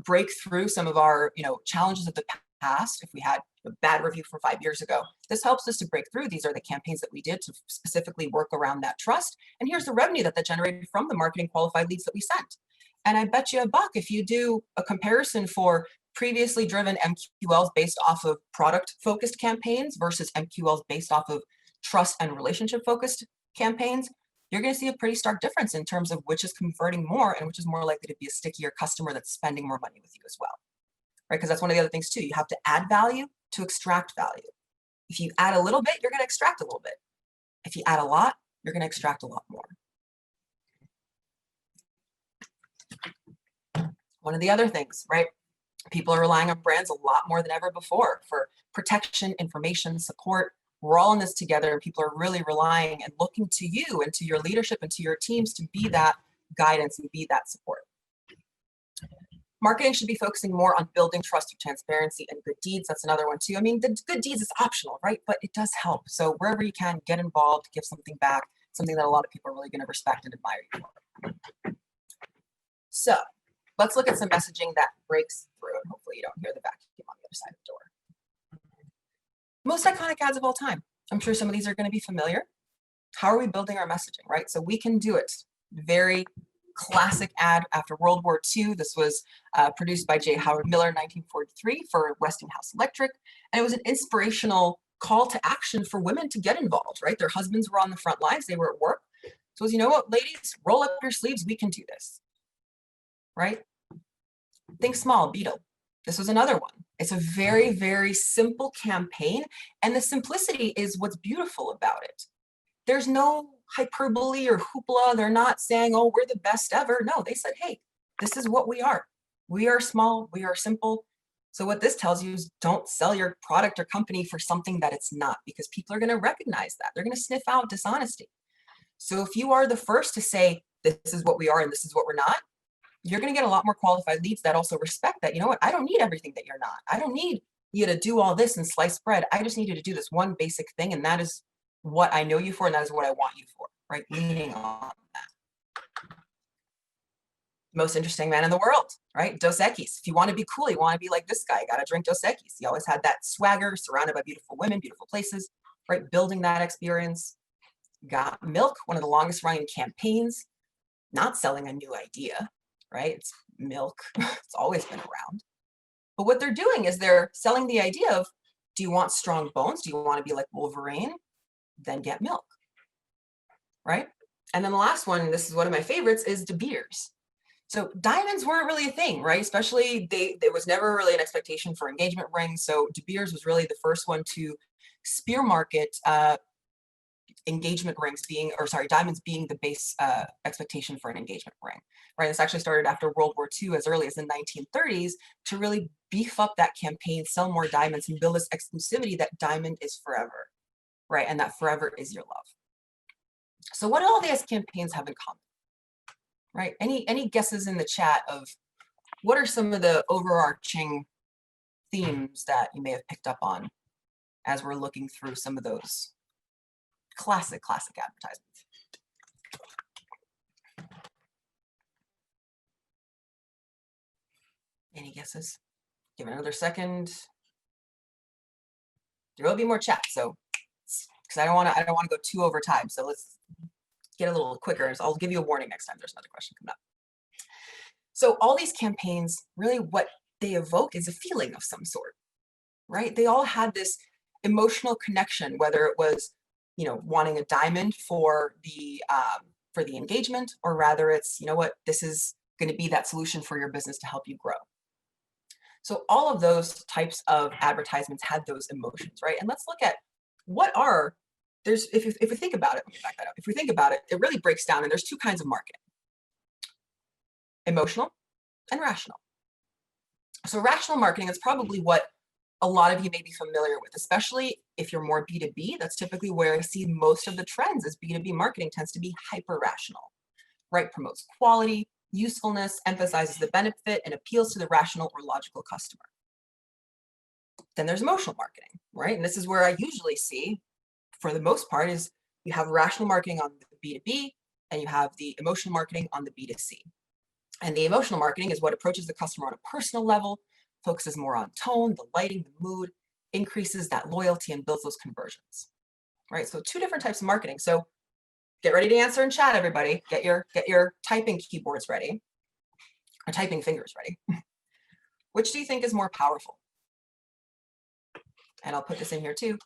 break through some of our, challenges of the past. If we had a bad review from 5 years ago, this helps us to break through. These are the campaigns that we did to specifically work around that trust. And here's the revenue that generated from the marketing qualified leads that we sent. And I bet you $1 if you do a comparison for previously driven MQLs based off of product focused campaigns versus MQLs based off of trust and relationship focused campaigns, you're going to see a pretty stark difference in terms of which is converting more and which is more likely to be a stickier customer that's spending more money with you as well, right? Because that's one of the other things too. You have to add value to extract value. If you add a little bit, you're going to extract a little bit. If you add a lot, you're going to extract a lot more. One of the other things, right? People are relying on brands a lot more than ever before for protection, information, support. We're all in this together, and people are really relying and looking to you and to your leadership and to your teams to be that guidance and be that support. Marketing should be focusing more on building trust through transparency and good deeds. That's another one too. I mean, the good deeds is optional, right? But it does help. So wherever you can, get involved, give something back, something that a lot of people are really going to respect and admire you for. So let's look at some messaging that breaks through, and hopefully you don't hear the vacuum on the other side of the door. Most iconic ads of all time. I'm sure some of these are going to be familiar. How are we building our messaging, right? So we can do it. Very classic ad after World War II. This was produced by J. Howard Miller in 1943 for Westinghouse Electric. And it was an inspirational call to action for women to get involved, right? Their husbands were on the front lines. They were at work. So you know what, ladies, roll up your sleeves. We can do this, right? Think small, Beetle. This was another one. It's a very, very simple campaign. And the simplicity is what's beautiful about it. There's no hyperbole or hoopla. They're not saying, oh, we're the best ever. No, they said, hey, this is what we are. We are small. We are simple. So what this tells you is don't sell your product or company for something that it's not, because people are going to recognize that. They're going to sniff out dishonesty. So if you are the first to say, this is what we are and this is what we're not, you're going to get a lot more qualified leads that also respect that. You know what? I don't need everything that you're not. I don't need you to do all this and slice bread. I just need you to do this one basic thing. And that is what I know you for, and that is what I want you for, right? Leaning on that. Most interesting man in the world, right? Dos Equis. If you want to be cool, you want to be like this guy, you got to drink Dos Equis. He always had that swagger, surrounded by beautiful women, beautiful places, right? Building that experience. Got Milk, one of the longest running campaigns, not selling a new idea, right? It's milk. It's always been around. But what they're doing is they're selling the idea of, do you want strong bones? Do you want to be like Wolverine? Then get milk, right? And then the last one, this is one of my favorites, is De Beers. So diamonds weren't really a thing, right? Especially there was never really an expectation for engagement rings. So De Beers was really the first one to spear market engagement rings being, or sorry, diamonds being the base expectation for an engagement ring, right? This actually started after World War II, as early as the 1930s, to really beef up that campaign, sell more diamonds, and build this exclusivity that diamond is forever, right? And that forever is your love. So what do all these campaigns have in common, right? Any guesses in the chat of what are some of the overarching themes that you may have picked up on as we're looking through some of those classic advertisements? Any guesses? Give it another second. There will be more chat, so because I don't want to go too over time. So let's get a little quicker. So I'll give you a warning next time there's another question coming up. So all these campaigns, really what they evoke is a feeling of some sort, right? They all had this emotional connection, whether it was, you know, wanting a diamond for the engagement, or rather it's, you know what, this is going to be that solution for your business to help you grow. So all of those types of advertisements had those emotions, right? And let's look at what are, if we think about it, let me back that up. If we think about it, it really breaks down, and there's two kinds of marketing: emotional and rational. So rational marketing is probably what a lot of you may be familiar with, especially if you're more B2B. That's typically where I see most of the trends, is B2B marketing tends to be hyper rational, right? Promotes quality, usefulness, emphasizes the benefit, and appeals to the rational or logical customer. Then there's emotional marketing, right? And this is where I usually see, for the most part, is you have rational marketing on the B2B and you have the emotional marketing on the B2C. And the emotional marketing is what approaches the customer on a personal level, focuses more on tone, the lighting, the mood, increases that loyalty, and builds those conversions, right? So two different types of marketing. So get ready to answer in chat, everybody. Get your typing keyboards ready, or typing fingers ready. Which do you think is more powerful? And I'll put this in here too.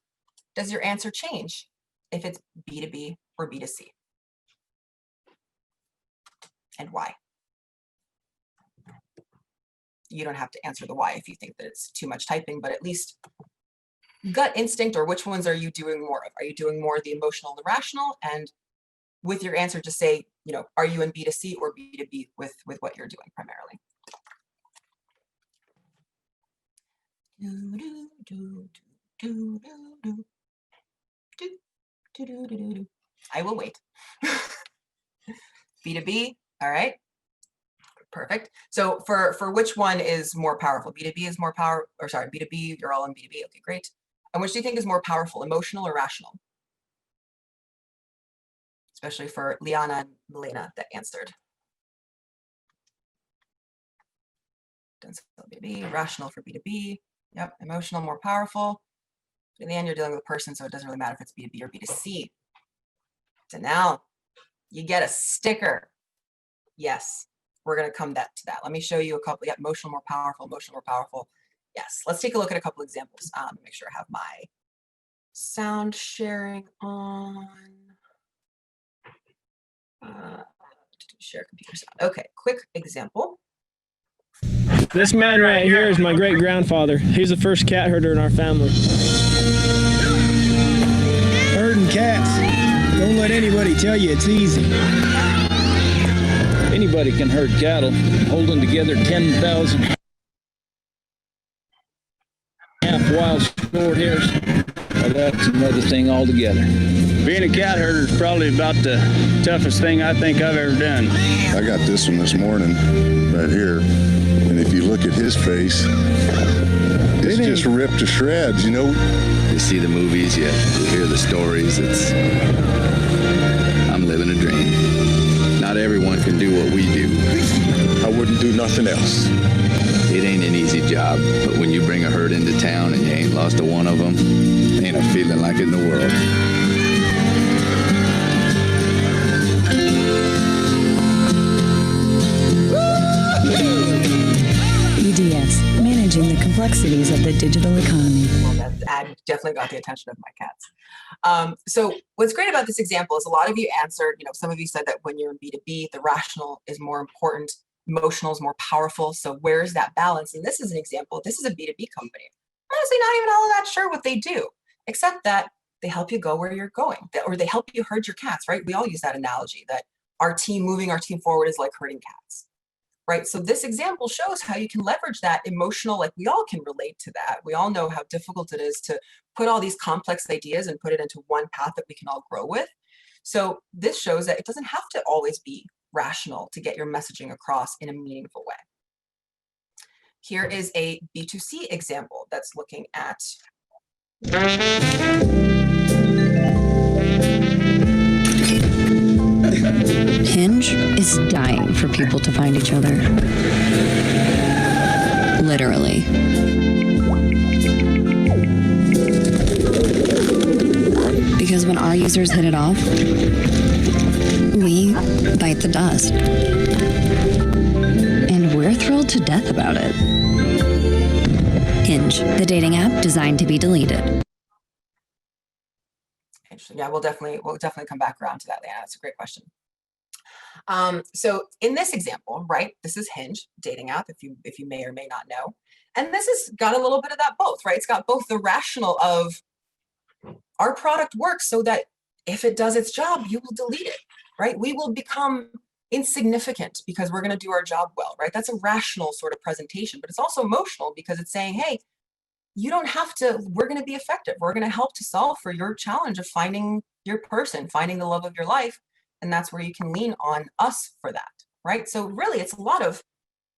Does your answer change if it's B2B or B2C? And why? You don't have to answer the why if you think that it's too much typing, but at least gut instinct, or which ones are you doing more of? Are you doing more of the emotional and the rational? And with your answer, just say, you know, are you in B2C or B2B with what you're doing primarily? Do, do, do, do, do, do, do, do, do, do, do. I will wait. B2B, all right. Perfect. So for which one is more powerful? B2B is more power, or sorry, B2B, you're all on B2B. Okay, great. And which do you think is more powerful, emotional or rational? Especially for Liana and Milena that answered. B2B, rational for B2B. Yep, emotional, more powerful. But in the end, you're dealing with a person, so it doesn't really matter if it's B2B or B2C. So now you get a sticker. Yes, we're going to come to that. Let me show you a couple. Yep, emotional, more powerful, emotional, more powerful. Yes, let's take a look at a couple examples. Make sure I have my sound sharing on. Share computer sound. Okay, quick example. This man right here is my great-grandfather. He's the first cat herder in our family. Herding cats. Don't let anybody tell you it's easy. Anybody can herd cattle. Holding together 10,000 half wild short hairs. Well, that's another thing altogether. Being a cat herder is probably about the toughest thing I think I've ever done. I got this one this morning right here, and if you look at his face, it's just ripped to shreds, you know. You see the movies, you hear the stories. I'm living a dream. Not everyone can do what we do. I wouldn't do nothing else. It ain't an easy job, but when you bring a herd into town and you ain't lost a one of them, ain't a feeling like it in the world. EDS, managing the complexities of the digital economy. Well, that ad definitely got the attention of my cats. So what's great about this example is a lot of you answered, some of you said that when you're in B2B, the rational is more important, emotional is more powerful. So where's that balance? And this is an example. This is a B2B company. Honestly, not even all of that sure what they do, except that they help you go where you're going, or they help you herd your cats, right? We all use that analogy that moving our team forward is like herding cats. Right. So this example shows how you can leverage that emotional, like we all can relate to that. We all know how difficult it is to put all these complex ideas and put it into one path that we can all grow with. So this shows that it doesn't have to always be rational to get your messaging across in a meaningful way. Here is a B2C example that's looking at Hinge is dying for people to find each other. Literally. Because when our users hit it off, we bite the dust. And we're thrilled to death about it. Hinge, the dating app designed to be deleted. Yeah, we'll definitely come back around to that, Leanna. That's a great question. So in this example, right, this is Hinge, dating app, if you may or may not know. And this has got a little bit of that both, right? It's got both the rational of our product works so that if it does its job, you will delete it, right? We will become insignificant because we're going to do our job well, right? That's a rational sort of presentation, but it's also emotional because it's saying, hey, you don't have to, we're going to be effective. We're going to help to solve for your challenge of finding your person, finding the love of your life. And that's where you can lean on us for that, right? So really, it's a lot of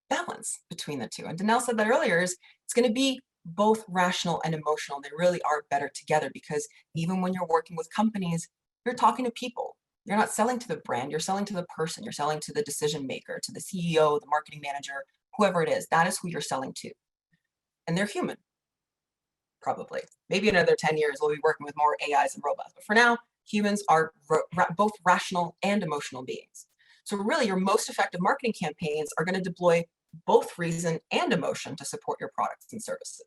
balance between the two. And Danelle said that earlier, it's going to be both rational and emotional. They really are better together because even when you're working with companies, you're talking to people. You're not selling to the brand, you're selling to the person. You're selling to the decision maker, to the CEO, the marketing manager, whoever it is. That is who you're selling to. And they're human. Probably. Maybe in another 10 years, we'll be working with more AIs and robots. But for now, humans are both rational and emotional beings. So really, your most effective marketing campaigns are going to deploy both reason and emotion to support your products and services.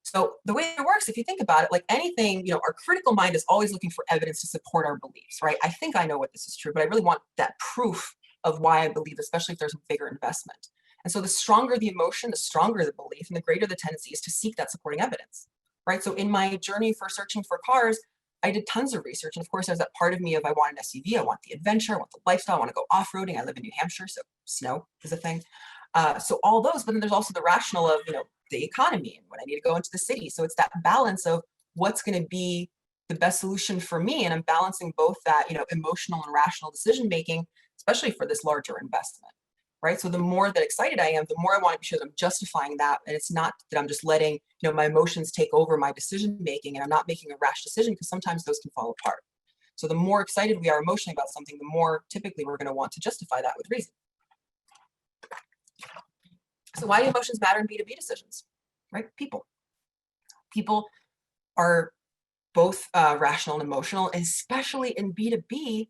So the way it works, if you think about it, like anything, our critical mind is always looking for evidence to support our beliefs, right? I think I know what this is true, but I really want that proof of why I believe, especially if there's a bigger investment. And so the stronger the emotion, the stronger the belief, and the greater the tendency is to seek that supporting evidence, right? So in my journey for searching for cars, I did tons of research. And of course, there's that part of me of I want an SUV, I want the adventure, I want the lifestyle, I want to go off-roading. I live in New Hampshire, so snow is a thing. So all those, but then there's also the rational of, the economy and when I need to go into the city. So it's that balance of what's going to be the best solution for me. And I'm balancing both that, emotional and rational decision making, especially for this larger investment, right? So the more that excited I am, the more I want to be sure that I'm justifying that. And it's not that I'm just letting, my emotions take over my decision making and I'm not making a rash decision, because sometimes those can fall apart. So the more excited we are emotionally about something, the more typically we're going to want to justify that with reason. So why do emotions matter in B2B decisions, right? People are both rational and emotional, especially in B2B.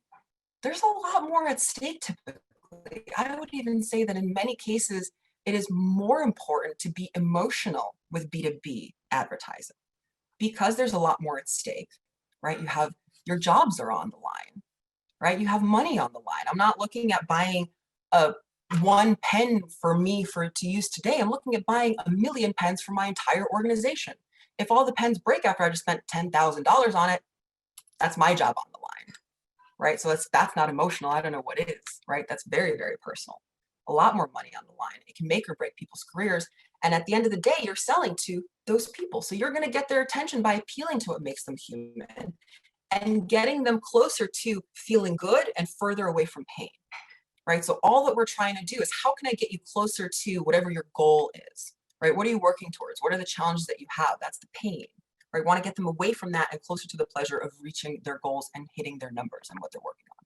There's a lot more at stake typically. I would even say that in many cases, it is more important to be emotional with B2B advertising because there's a lot more at stake, right? You have your jobs are on the line, right? You have money on the line. I'm not looking at buying one pen for me to use today. I'm looking at buying 1 million pens for my entire organization. If all the pens break after I just spent $10,000 on it, that's my job on the line, right? So that's not emotional. I don't know what is, right? That's very, very personal. A lot more money on the line. It can make or break people's careers. And at the end of the day, you're selling to those people. So you're going to get their attention by appealing to what makes them human and getting them closer to feeling good and further away from pain, right? So all that we're trying to do is how can I get you closer to whatever your goal is, right? What are you working towards? What are the challenges that you have? That's the pain, right? We want to get them away from that and closer to the pleasure of reaching their goals and hitting their numbers and what they're working on.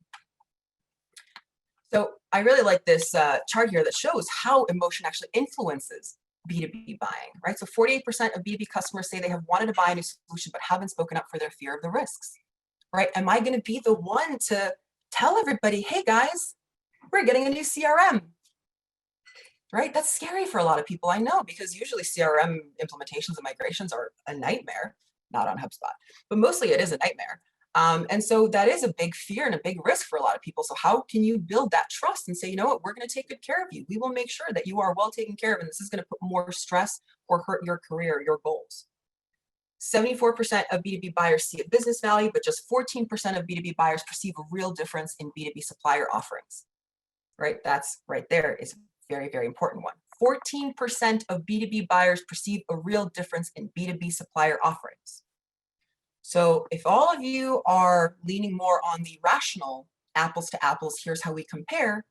So I really like this chart here that shows how emotion actually influences B2B buying, right? So 48% of B2B customers say they have wanted to buy a new solution, but haven't spoken up for their fear of the risks, right? Am I going to be the one to tell everybody, hey guys, we're getting a new CRM, right? That's scary for a lot of people, I know, because usually CRM implementations and migrations are a nightmare, not on HubSpot, but mostly it is a nightmare. And so that is a big fear and a big risk for a lot of people. So how can you build that trust and say, you know what, we're going to take good care of you. We will make sure that you are well taken care of, and this is going to put more stress or hurt your career, your goals. 74% of B2B buyers see a business value, but just 14% of B2B buyers perceive a real difference in B2B supplier offerings, right? That's right there is a very, very important one. 14% of B2B buyers perceive a real difference in B2B supplier offerings. So if all of you are leaning more on the rational apples to apples, here's how we compare,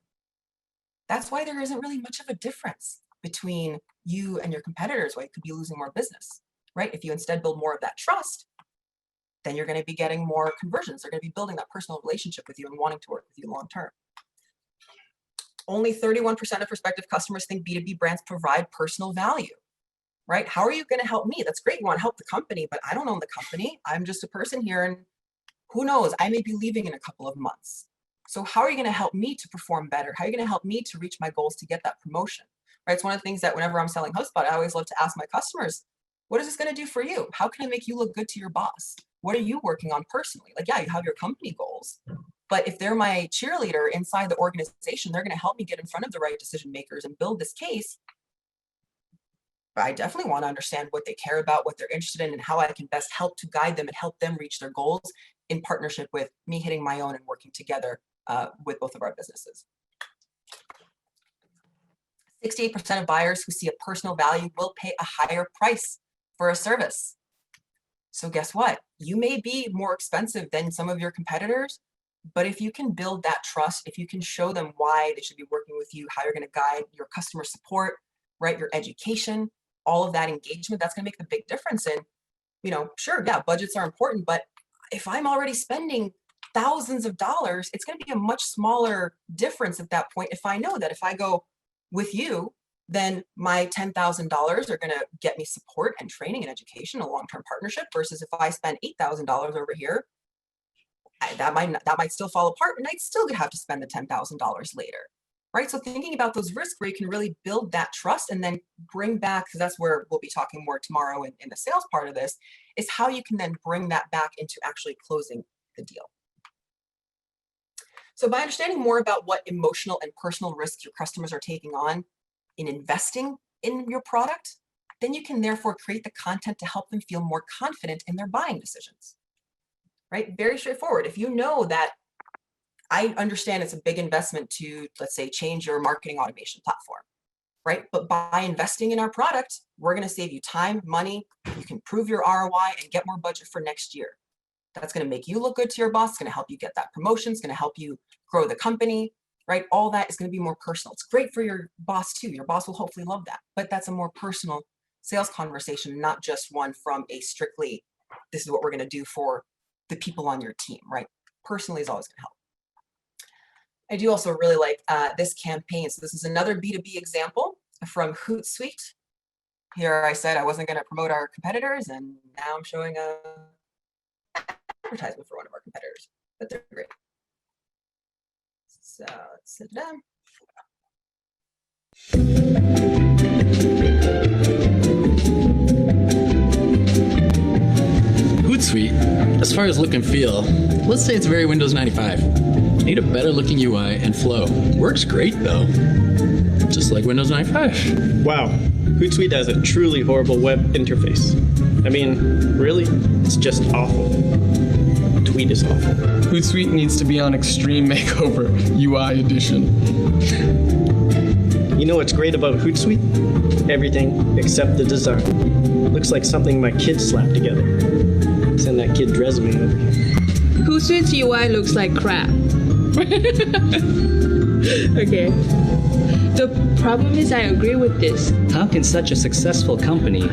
that's why there isn't really much of a difference between you and your competitors, why you could be losing more business, right? If you instead build more of that trust, then you're going to be getting more conversions. They're going to be building that personal relationship with you and wanting to work with you long term. Only 31% of prospective customers think B2B brands provide personal value. Right? How are you going to help me? That's great. You want to help the company, but I don't own the company. I'm just a person here, and who knows? I may be leaving in a couple of months. So how are you going to help me to perform better? How are you going to help me to reach my goals to get that promotion? Right? It's one of the things that whenever I'm selling Hubspot, I always love to ask my customers, what is this going to do for you? How can I make you look good to your boss? What are you working on personally? Like, yeah, you have your company goals, but if they're my cheerleader inside the organization, they're going to help me get in front of the right decision makers and build this case. I definitely want to understand what they care about, what they're interested in, and how I can best help to guide them and help them reach their goals in partnership with me hitting my own and working together with both of our businesses. 68% of buyers who see a personal value will pay a higher price for a service. So guess what? You may be more expensive than some of your competitors, but if you can build that trust, if you can show them why they should be working with you, how you're going to guide your customer support, right, your education, all of that engagement, that's going to make the big difference in, sure, yeah, budgets are important, but if I'm already spending thousands of dollars, it's going to be a much smaller difference at that point if I know that if I go with you, then my $10,000 are going to get me support and training and education, a long-term partnership, versus if I spend $8,000 over here, that might still fall apart, and I'd still have to spend the $10,000 later. Right? So thinking about those risks where you can really build that trust and then bring back, because that's where we'll be talking more tomorrow in the sales part of this, is how you can then bring that back into actually closing the deal. So by understanding more about what emotional and personal risks your customers are taking on in investing in your product, then you can therefore create the content to help them feel more confident in their buying decisions. Right? Very straightforward. If you know that I understand it's a big investment to, let's say, change your marketing automation platform. right? But by investing in our product, we're going to save you time, money. You can prove your ROI and get more budget for next year. That's going to make you look good to your boss. It's going to help you get that promotion. It's going to help you grow the company, right? All that is going to be more personal. It's great for your boss too. Your boss will hopefully love that, but that's a more personal sales conversation, not just one from a strictly, this is what we're going to do for the people on your team, right? Personally is always going to help. I do also really like this campaign. So this is another B2B example from Hootsuite. Here I said I wasn't going to promote our competitors, and now I'm showing a advertisement for one of our competitors, but they're great. So let's sit down. Hootsuite, as far as look and feel, let's say it's very Windows 95. Need a better looking UI and flow. Works great though, just like Windows 95. Wow, Hootsuite has a truly horrible web interface. I mean, really, it's just awful. Tweet is awful. Hootsuite needs to be on Extreme Makeover, UI edition. You know what's great about Hootsuite? Everything except the design. Looks like something my kids slapped together. Send that kid's resume over here. Hootsuite's UI looks like crap. Okay. The problem is I agree with this. How can such a successful company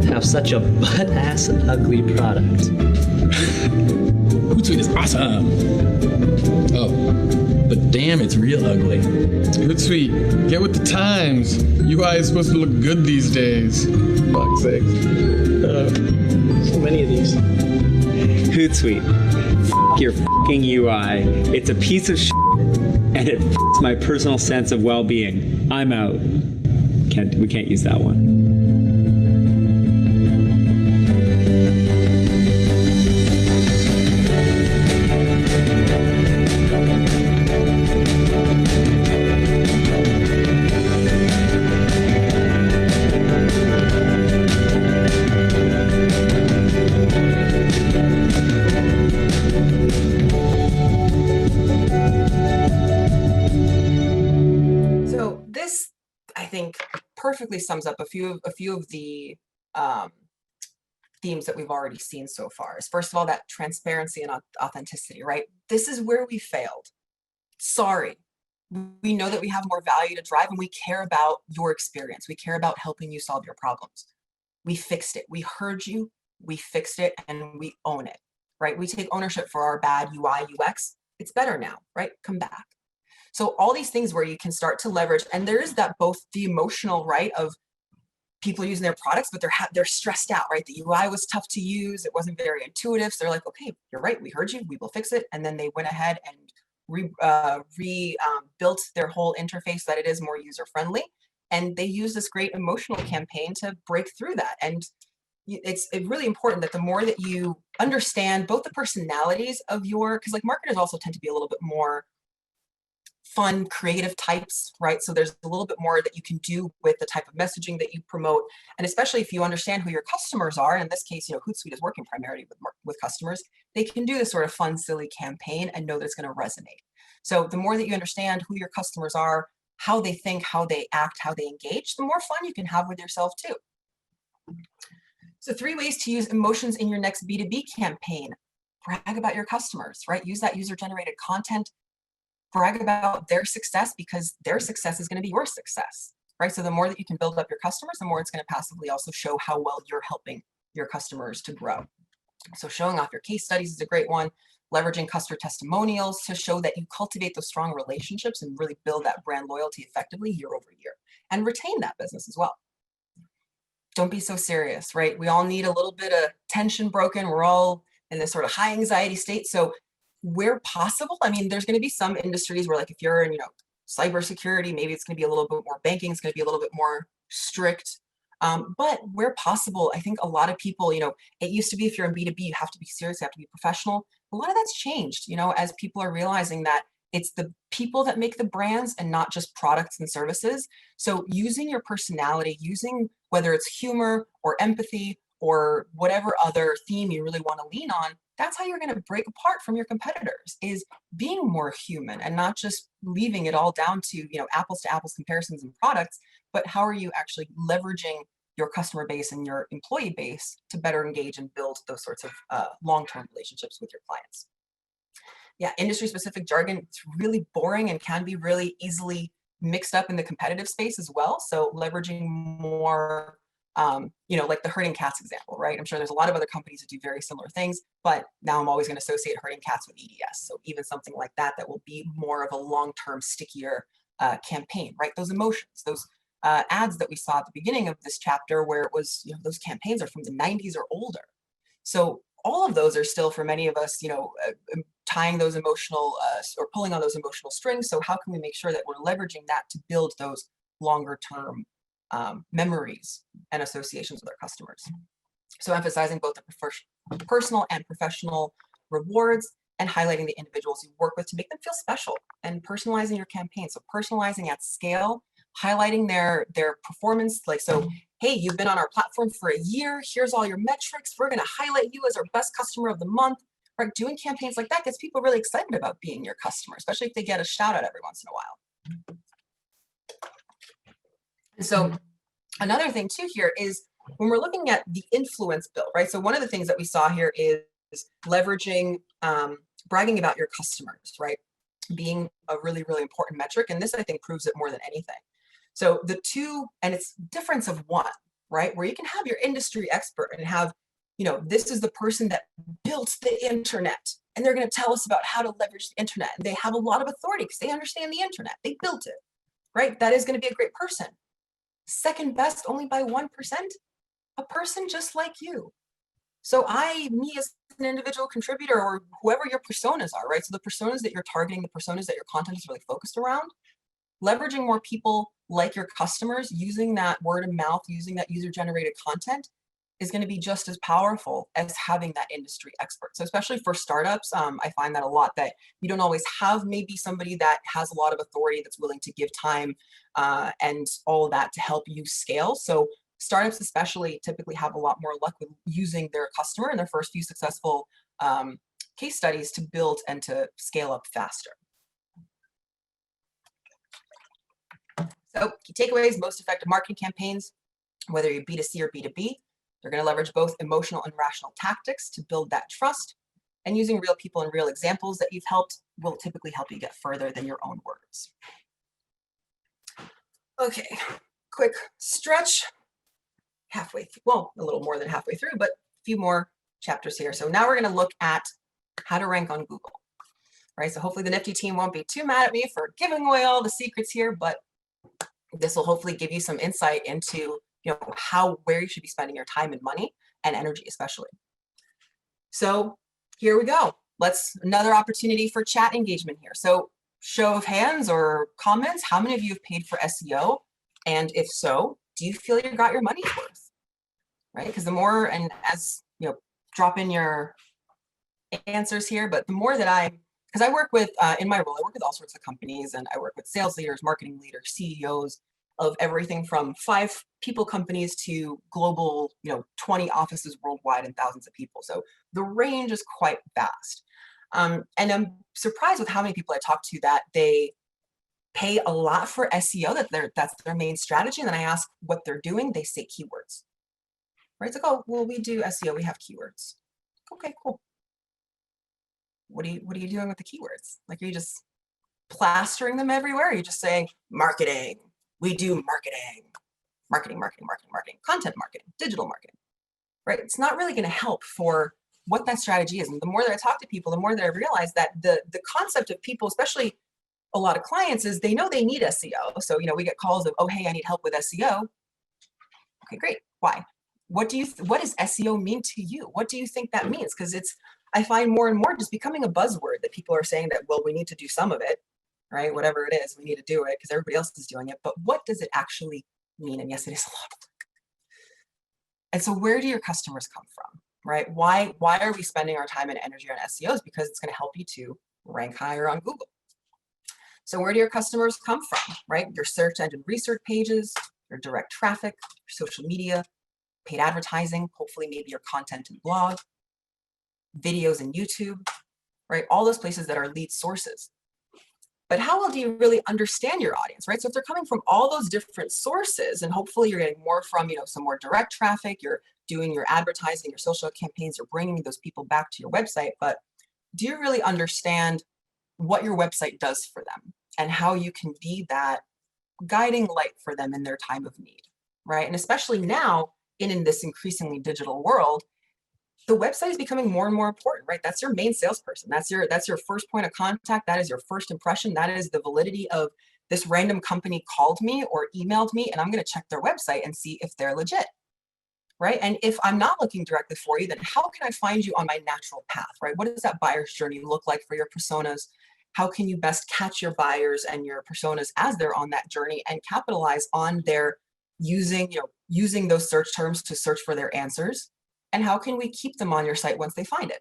have such a butt-ass ugly product? Hootsuite is awesome. Oh, but damn, it's real ugly. Hootsuite, get with the times. UI is supposed to look good these days. Fuck's sakes. So many of these. Hootsuite, f your fucking UI. It's a piece of shit, and it f***s my personal sense of well-being. I'm out. We can't use that one. Perfectly sums up a few of the themes that we've already seen so far. Is first of all, that transparency and authenticity, right? This is where we failed. Sorry. We know that we have more value to drive, and we care about your experience. We care about helping you solve your problems. We fixed it. We heard you, we fixed it, and we own it, right? We take ownership for our bad UI, UX. It's better now, right? Come back. So all these things where you can start to leverage, and there is that both the emotional, right, of people using their products, but they're stressed out, right? The UI was tough to use. It wasn't very intuitive. So they're like, okay, you're right. We heard you. We will fix it. And then they went ahead and rebuilt their whole interface so that it is more user-friendly. And they use this great emotional campaign to break through that. And it's really important that the more that you understand both the personalities of because like marketers also tend to be a little bit more fun, creative types, right? So there's a little bit more that you can do with the type of messaging that you promote. And especially if you understand who your customers are, in this case, Hootsuite is working primarily with customers, they can do this sort of fun, silly campaign and know that it's going to resonate. So the more that you understand who your customers are, how they think, how they act, how they engage, the more fun you can have with yourself too. So 3 ways to use emotions in your next B2B campaign. Brag about your customers, right? Use that user-generated content. Brag about their success, because their success is going to be your success, right? So the more that you can build up your customers, the more it's going to passively also show how well you're helping your customers to grow. So showing off your case studies is a great one. Leveraging customer testimonials to show that you cultivate those strong relationships and really build that brand loyalty effectively year over year, and retain that business as well. Don't be so serious, right? We all need a little bit of tension broken. We're all in this sort of high anxiety state. So where possible, I mean, there's going to be some industries where, like, if you're in, cybersecurity, maybe it's going to be a little bit more banking, it's going to be a little bit more strict. But where possible, I think a lot of people, it used to be if you're in B2B, you have to be serious, you have to be professional. A lot of that's changed, as people are realizing that it's the people that make the brands and not just products and services. So using your personality, using whether it's humor or empathy or whatever other theme you really want to lean on, that's how you're going to break apart from your competitors, is being more human and not just leaving it all down to, apples to apples comparisons and products, but how are you actually leveraging your customer base and your employee base to better engage and build those sorts of long-term relationships with your clients. Yeah, industry-specific jargon, it's really boring and can be really easily mixed up in the competitive space as well. So leveraging more, like the herding cats example, right? I'm sure there's a lot of other companies that do very similar things, but now I'm always going to associate herding cats with EDS. So even something like that, that will be more of a long-term, stickier campaign, right? Those emotions, those ads that we saw at the beginning of this chapter where it was, those campaigns are from the 90s or older. So all of those are still, for many of us, tying those emotional or pulling on those emotional strings. So how can we make sure that we're leveraging that to build those longer term memories and associations with our customers? So emphasizing both the personal and professional rewards and highlighting the individuals you work with to make them feel special, and personalizing your campaign. So personalizing at scale, highlighting their performance, like, so, hey, you've been on our platform for a year, here's all your metrics, we're going to highlight you as our best customer of the month. Right? Doing campaigns like that gets people really excited about being your customer, especially if they get a shout out every once in a while. And so another thing too here is when we're looking at the influence build, right? So one of the things that we saw here is leveraging, bragging about your customers, right? Being a really, really important metric. And this, I think, proves it more than anything. So the two, and it's difference of one, right? Where you can have your industry expert and have, this is the person that built the internet, and they're going to tell us about how to leverage the internet. And they have a lot of authority because they understand the internet. They built it, right? That is going to be a great person. Second best only by 1%, a person just like you. So me as an individual contributor, or whoever your personas are, right? So the personas that you're targeting, the personas that your content is really focused around, leveraging more people like your customers, using that word of mouth, using that user-generated content is going to be just as powerful as having that industry expert. So especially for startups, I find that a lot, that you don't always have maybe somebody that has a lot of authority that's willing to give time and all of that to help you scale. So startups especially typically have a lot more luck with using their customer in their first few successful case studies to build and to scale up faster. So key takeaways: most effective marketing campaigns, whether you're B2C or B2B, they're going to leverage both emotional and rational tactics to build that trust, and using real people and real examples that you've helped will typically help you get further than your own words. Okay, quick stretch. Halfway through, well, a little more than halfway through, but a few more chapters here. So now we're going to look at how to rank on Google. Right, so hopefully the Nifty team won't be too mad at me for giving away all the secrets here, but this will hopefully give you some insight into where you should be spending your time and money and energy especially. So here we go. Another opportunity for chat engagement here. So show of hands or comments, how many of you have paid for SEO? And if so, do you feel you got your money's worth? Right, because the more, and as drop in your answers here, but the more that because I work with, in my role, I work with all sorts of companies, and I work with sales leaders, marketing leaders, CEOs of everything from 5 people companies to global, 20 offices worldwide and thousands of people. So the range is quite vast. And I'm surprised with how many people I talk to that they pay a lot for SEO, that's their main strategy. And then I ask what they're doing, they say keywords. Right? It's like, oh, well, we do SEO, we have keywords. Okay, cool. What are you doing with the keywords? Like, are you just plastering them everywhere? Are you just saying marketing? We do marketing, content marketing, digital marketing, right? It's not really going to help for what that strategy is. And the more that I talk to people, the more that I realize that the concept of people, especially a lot of clients, is they know they need SEO. So, we get calls of, oh, hey, I need help with SEO. Okay, great. Why? What does SEO mean to you? What do you think that means? Because I find more and more just becoming a buzzword that people are saying that, well, we need to do some of it, right? Whatever it is, we need to do it because everybody else is doing it. But what does it actually mean? And yes, it is a lot of work. And so where do your customers come from, right? Why are we spending our time and energy on SEOs? Because it's going to help you to rank higher on Google. So where do your customers come from, right? Your search engine research pages, your direct traffic, your social media, paid advertising, hopefully maybe your content and blog, videos and YouTube, right? All those places that are lead sources. But how well do you really understand your audience, right? So if they're coming from all those different sources, and hopefully you're getting more from, some more direct traffic, you're doing your advertising, your social campaigns, you're bringing those people back to your website, but do you really understand what your website does for them and how you can be that guiding light for them in their time of need, right? And especially now in this increasingly digital world, the website is becoming more and more important, right? That's your main salesperson. That's your first point of contact. That is your first impression. That is the validity of this random company called me or emailed me, and I'm going to check their website and see if they're legit, right? And if I'm not looking directly for you, then how can I find you on my natural path, right? What does that buyer's journey look like for your personas? How can you best catch your buyers and your personas as they're on that journey and capitalize on their using those search terms to search for their answers? And how can we keep them on your site once they find it?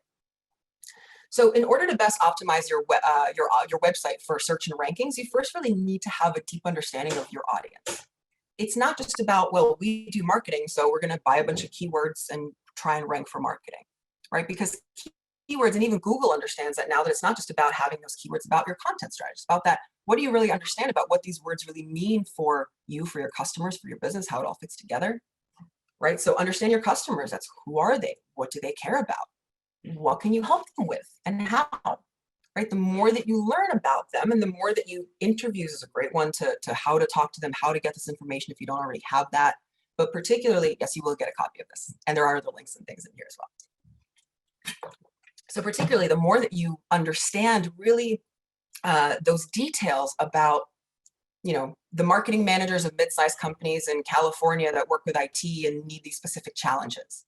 So in order to best optimize your website for search and rankings, you first really need to have a deep understanding of your audience. It's not just about, well, we do marketing, so we're going to buy a bunch of keywords and try and rank for marketing, right? Because keywords, and even Google understands that now, that it's not just about having those keywords, about your content strategy. It's about that. What do you really understand about what these words really mean for you, for your customers, for your business, how it all fits together? Right? So understand your customers. That's who are they? What do they care about? What can you help them with and how? Right? The more that you learn about them and the more that you interviews is a great one to how to talk to them, how to get this information if you don't already have that. But particularly, yes, you will get a copy of this. And there are other links and things in here as well. So particularly the more that you understand really those details about the marketing managers of mid-sized companies in California that work with IT and need these specific challenges.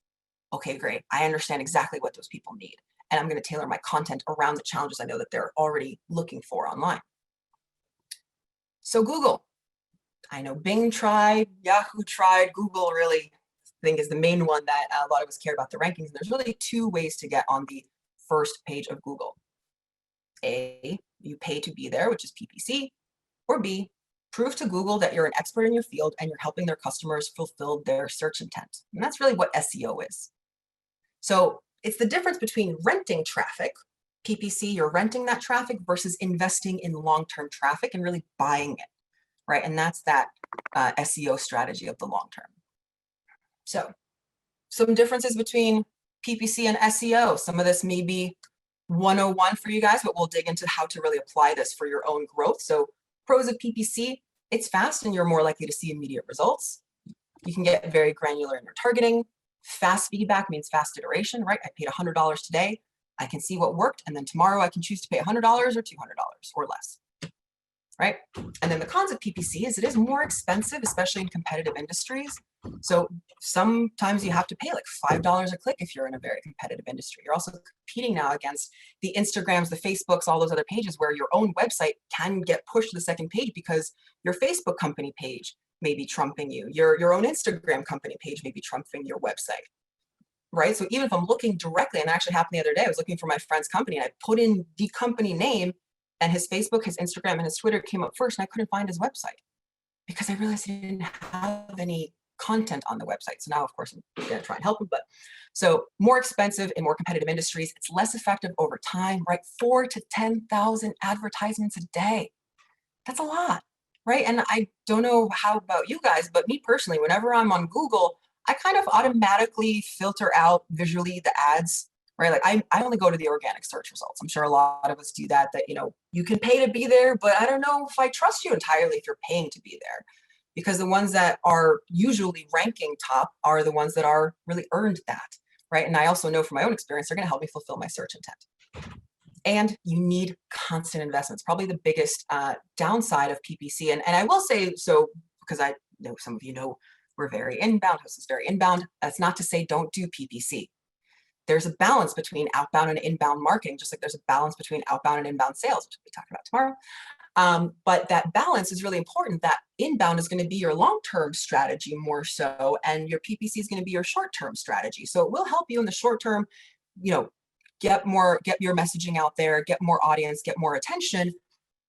Okay, great. I understand exactly what those people need. And I'm going to tailor my content around the challenges I know that they're already looking for online. So Google. I know Bing tried, Yahoo tried, Google really, I think, is the main one that a lot of us care about the rankings. And there's really two ways to get on the first page of Google. A, you pay to be there, which is PPC, or B, prove to Google that you're an expert in your field and you're helping their customers fulfill their search intent. And that's really what SEO is. So it's the difference between renting traffic, PPC, you're renting that traffic, versus investing in long-term traffic and really buying it, right? And that's that SEO strategy of the long term. So some differences between PPC and SEO. Some of this may be 101 for you guys, but we'll dig into how to really apply this for your own growth. So pros of PPC, it's fast and you're more likely to see immediate results. You can get very granular in your targeting. Fast feedback means fast iteration, right? I paid $100 today. I can see what worked, and then tomorrow I can choose to pay $100 or $200 or less, right? And then the cons of PPC is it is more expensive, especially in competitive industries. So sometimes you have to pay like $5 a click if you're in a very competitive industry. You're also competing now against the Instagrams, the Facebooks, all those other pages where your own website can get pushed to the second page because your Facebook company page may be trumping you. Your own Instagram company page may be trumping your website, right? So even if I'm looking directly, and that actually happened the other day, I was looking for my friend's company and I put in the company name and his Facebook, his Instagram, and his Twitter came up first, and I couldn't find his website because I realized he didn't have any content on the website. So now, of course, I'm going to try and help him. But so more expensive in more competitive industries. It's less effective over time, right? 4,000 to 10,000 advertisements a day. That's a lot, right? And I don't know how about you guys, but me personally, whenever I'm on Google, I kind of automatically filter out visually the ads, right? Like I only go to the organic search results. I'm sure a lot of us do that, you can pay to be there, but I don't know if I trust you entirely if you're paying to be there. Because the ones that are usually ranking top are the ones that are really earned that, right? And I also know from my own experience, they're going to help me fulfill my search intent. And you need constant investments, probably the biggest downside of PPC. And I will say, so because I know some of you know, we're very inbound, Host is very inbound. That's not to say don't do PPC. There's a balance between outbound and inbound marketing, just like there's a balance between outbound and inbound sales, which we'll be talking about tomorrow. But that balance is really important. That inbound is going to be your long-term strategy more so, and your PPC is going to be your short-term strategy. So it will help you in the short term, get your messaging out there, get more audience, get more attention.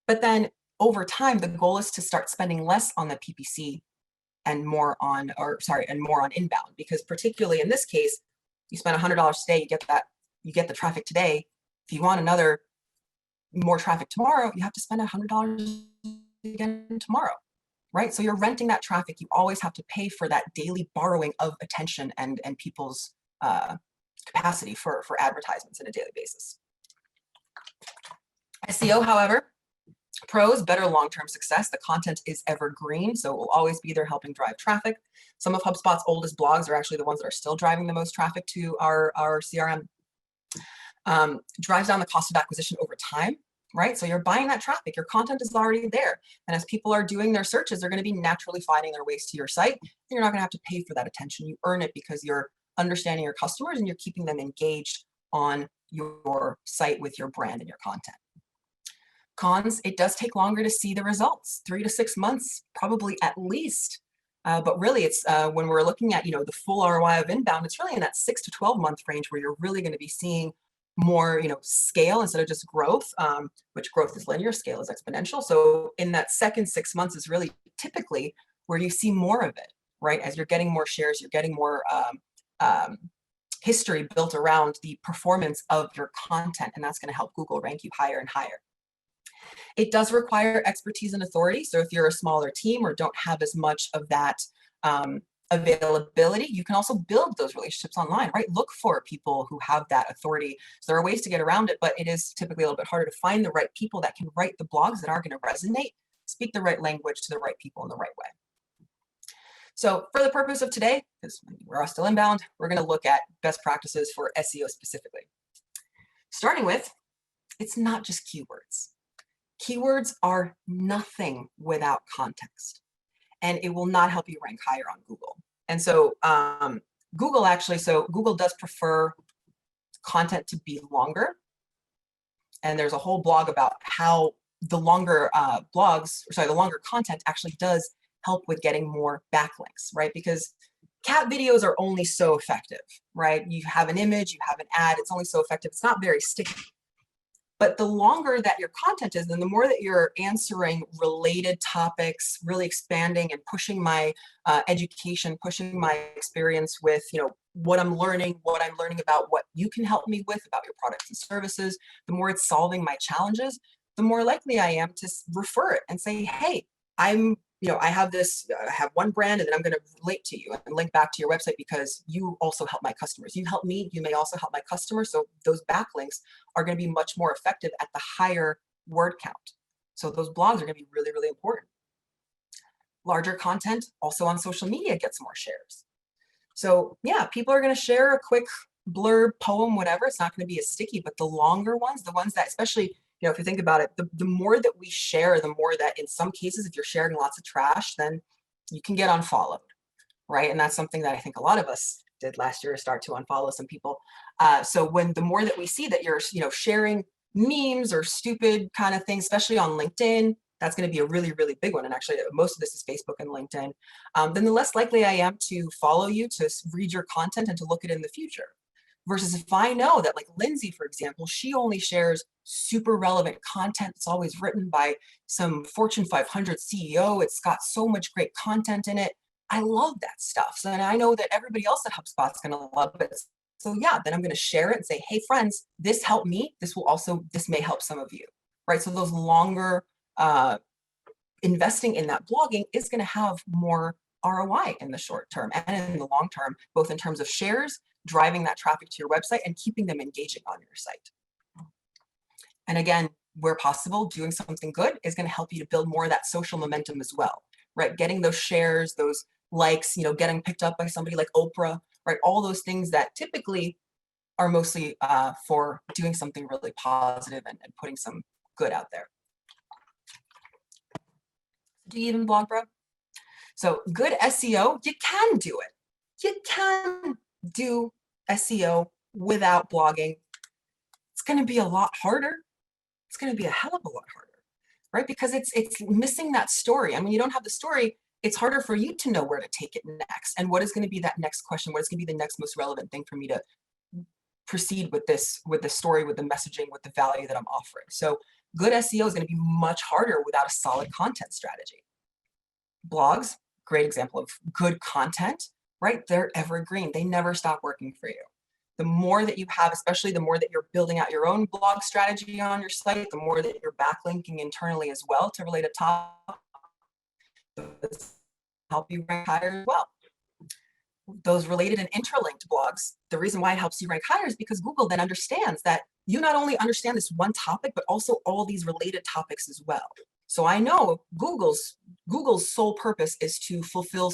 But then over time, the goal is to start spending less on the PPC and more on inbound, because particularly in this case, you spend $100 today, you get the traffic today. If you want another more traffic tomorrow, you have to spend $100 again tomorrow, right? So you're renting that traffic. You always have to pay for that daily borrowing of attention and people's capacity for advertisements on a daily basis. SEO, however, pros, better long-term success. The content is evergreen, so it will always be there helping drive traffic. Some of HubSpot's oldest blogs are actually the ones that are still driving the most traffic to our CRM. Drives down the cost of acquisition over time, right? So you're buying that traffic, your content is already there. And as people are doing their searches, they're going to be naturally finding their ways to your site. And you're not going to have to pay for that attention. You earn it because you're understanding your customers and you're keeping them engaged on your site with your brand and your content. Cons, it does take longer to see the results, 3 to 6 months, probably at least. But really, it's when we're looking at, the full ROI of inbound, it's really in that 6 to 12 month range where you're really going to be seeing more, scale instead of just growth, which growth is linear, scale is exponential. So in that second 6 months is really typically where you see more of it, right? As you're getting more shares, you're getting more history built around the performance of your content, and that's going to help Google rank you higher and higher. It does require expertise and authority. So if you're a smaller team or don't have as much of that availability, you can also build those relationships online, right? Look for people who have that authority. So there are ways to get around it, but it is typically a little bit harder to find the right people that can write the blogs that are going to resonate, speak the right language to the right people in the right way. So for the purpose of today, because we're all still inbound, we're going to look at best practices for SEO specifically. Starting with, it's not just keywords. Keywords are nothing without context, and it will not help you rank higher on Google. And so Google does prefer content to be longer. And there's a whole blog about how the longer the longer content actually does help with getting more backlinks, right? Because cat videos are only so effective, right? You have an image, you have an ad, it's only so effective. It's not very sticky. But the longer that your content is, then the more that you're answering related topics, really expanding and pushing my education, pushing my experience with, what I'm learning about what you can help me with, about your products and services, the more it's solving my challenges, the more likely I am to refer it and say, hey, I have one brand, and then I'm going to relate to you and link back to your website because you also help my customers. You help me, you may also help my customers. So those backlinks are going to be much more effective at the higher word count. So those blogs are going to be really, really important. Larger content also on social media gets more shares. So yeah, people are going to share a quick blurb, poem, whatever. It's not going to be as sticky, but the longer ones, the ones that especially, if you think about it, the more that we share, the more that in some cases, if you're sharing lots of trash, then you can get unfollowed, right? And that's something that I think a lot of us did last year, start to unfollow some people. So the more that we see that you're, sharing memes or stupid kind of things, especially on LinkedIn, that's going to be a really, really big one. And actually, most of this is Facebook and LinkedIn. Then the less likely I am to follow you, to read your content, and to look at it in the future. Versus if I know that, like Lindsay, for example, she only shares super relevant content. It's always written by some Fortune 500 CEO. It's got so much great content in it. I love that stuff. So and I know that everybody else at HubSpot is going to love it. So yeah, then I'm going to share it and say, hey, friends, this helped me. This may help some of you, right? So those longer investing in that blogging is going to have more ROI in the short term and in the long term, both in terms of shares, driving that traffic to your website, and keeping them engaging on your site. And again, where possible, doing something good is going to help you to build more of that social momentum as well, right? Getting those shares, those likes, getting picked up by somebody like Oprah, right? All those things that typically are mostly for doing something really positive and putting some good out there. Do you even blog, bro? So good SEO, you can do it. You can do SEO without blogging. It's going to be a lot harder. It's going to be a hell of a lot harder, right? Because it's missing that story. I mean, you don't have the story. It's harder for you to know where to take it next. And what is going to be that next question? What is going to be the next most relevant thing for me to proceed with this, with the story, with the messaging, with the value that I'm offering? So good SEO is going to be much harder without a solid content strategy. Blogs, great example of good content, right? They're evergreen. They never stop working for you. The more that you have, especially the more that you're building out your own blog strategy on your site, the more that you're backlinking internally as well to related topics, help you rank higher as well. Those related and interlinked blogs, the reason why it helps you rank higher is because Google then understands that you not only understand this one topic, but also all these related topics as well. So I know Google's sole purpose is to fulfill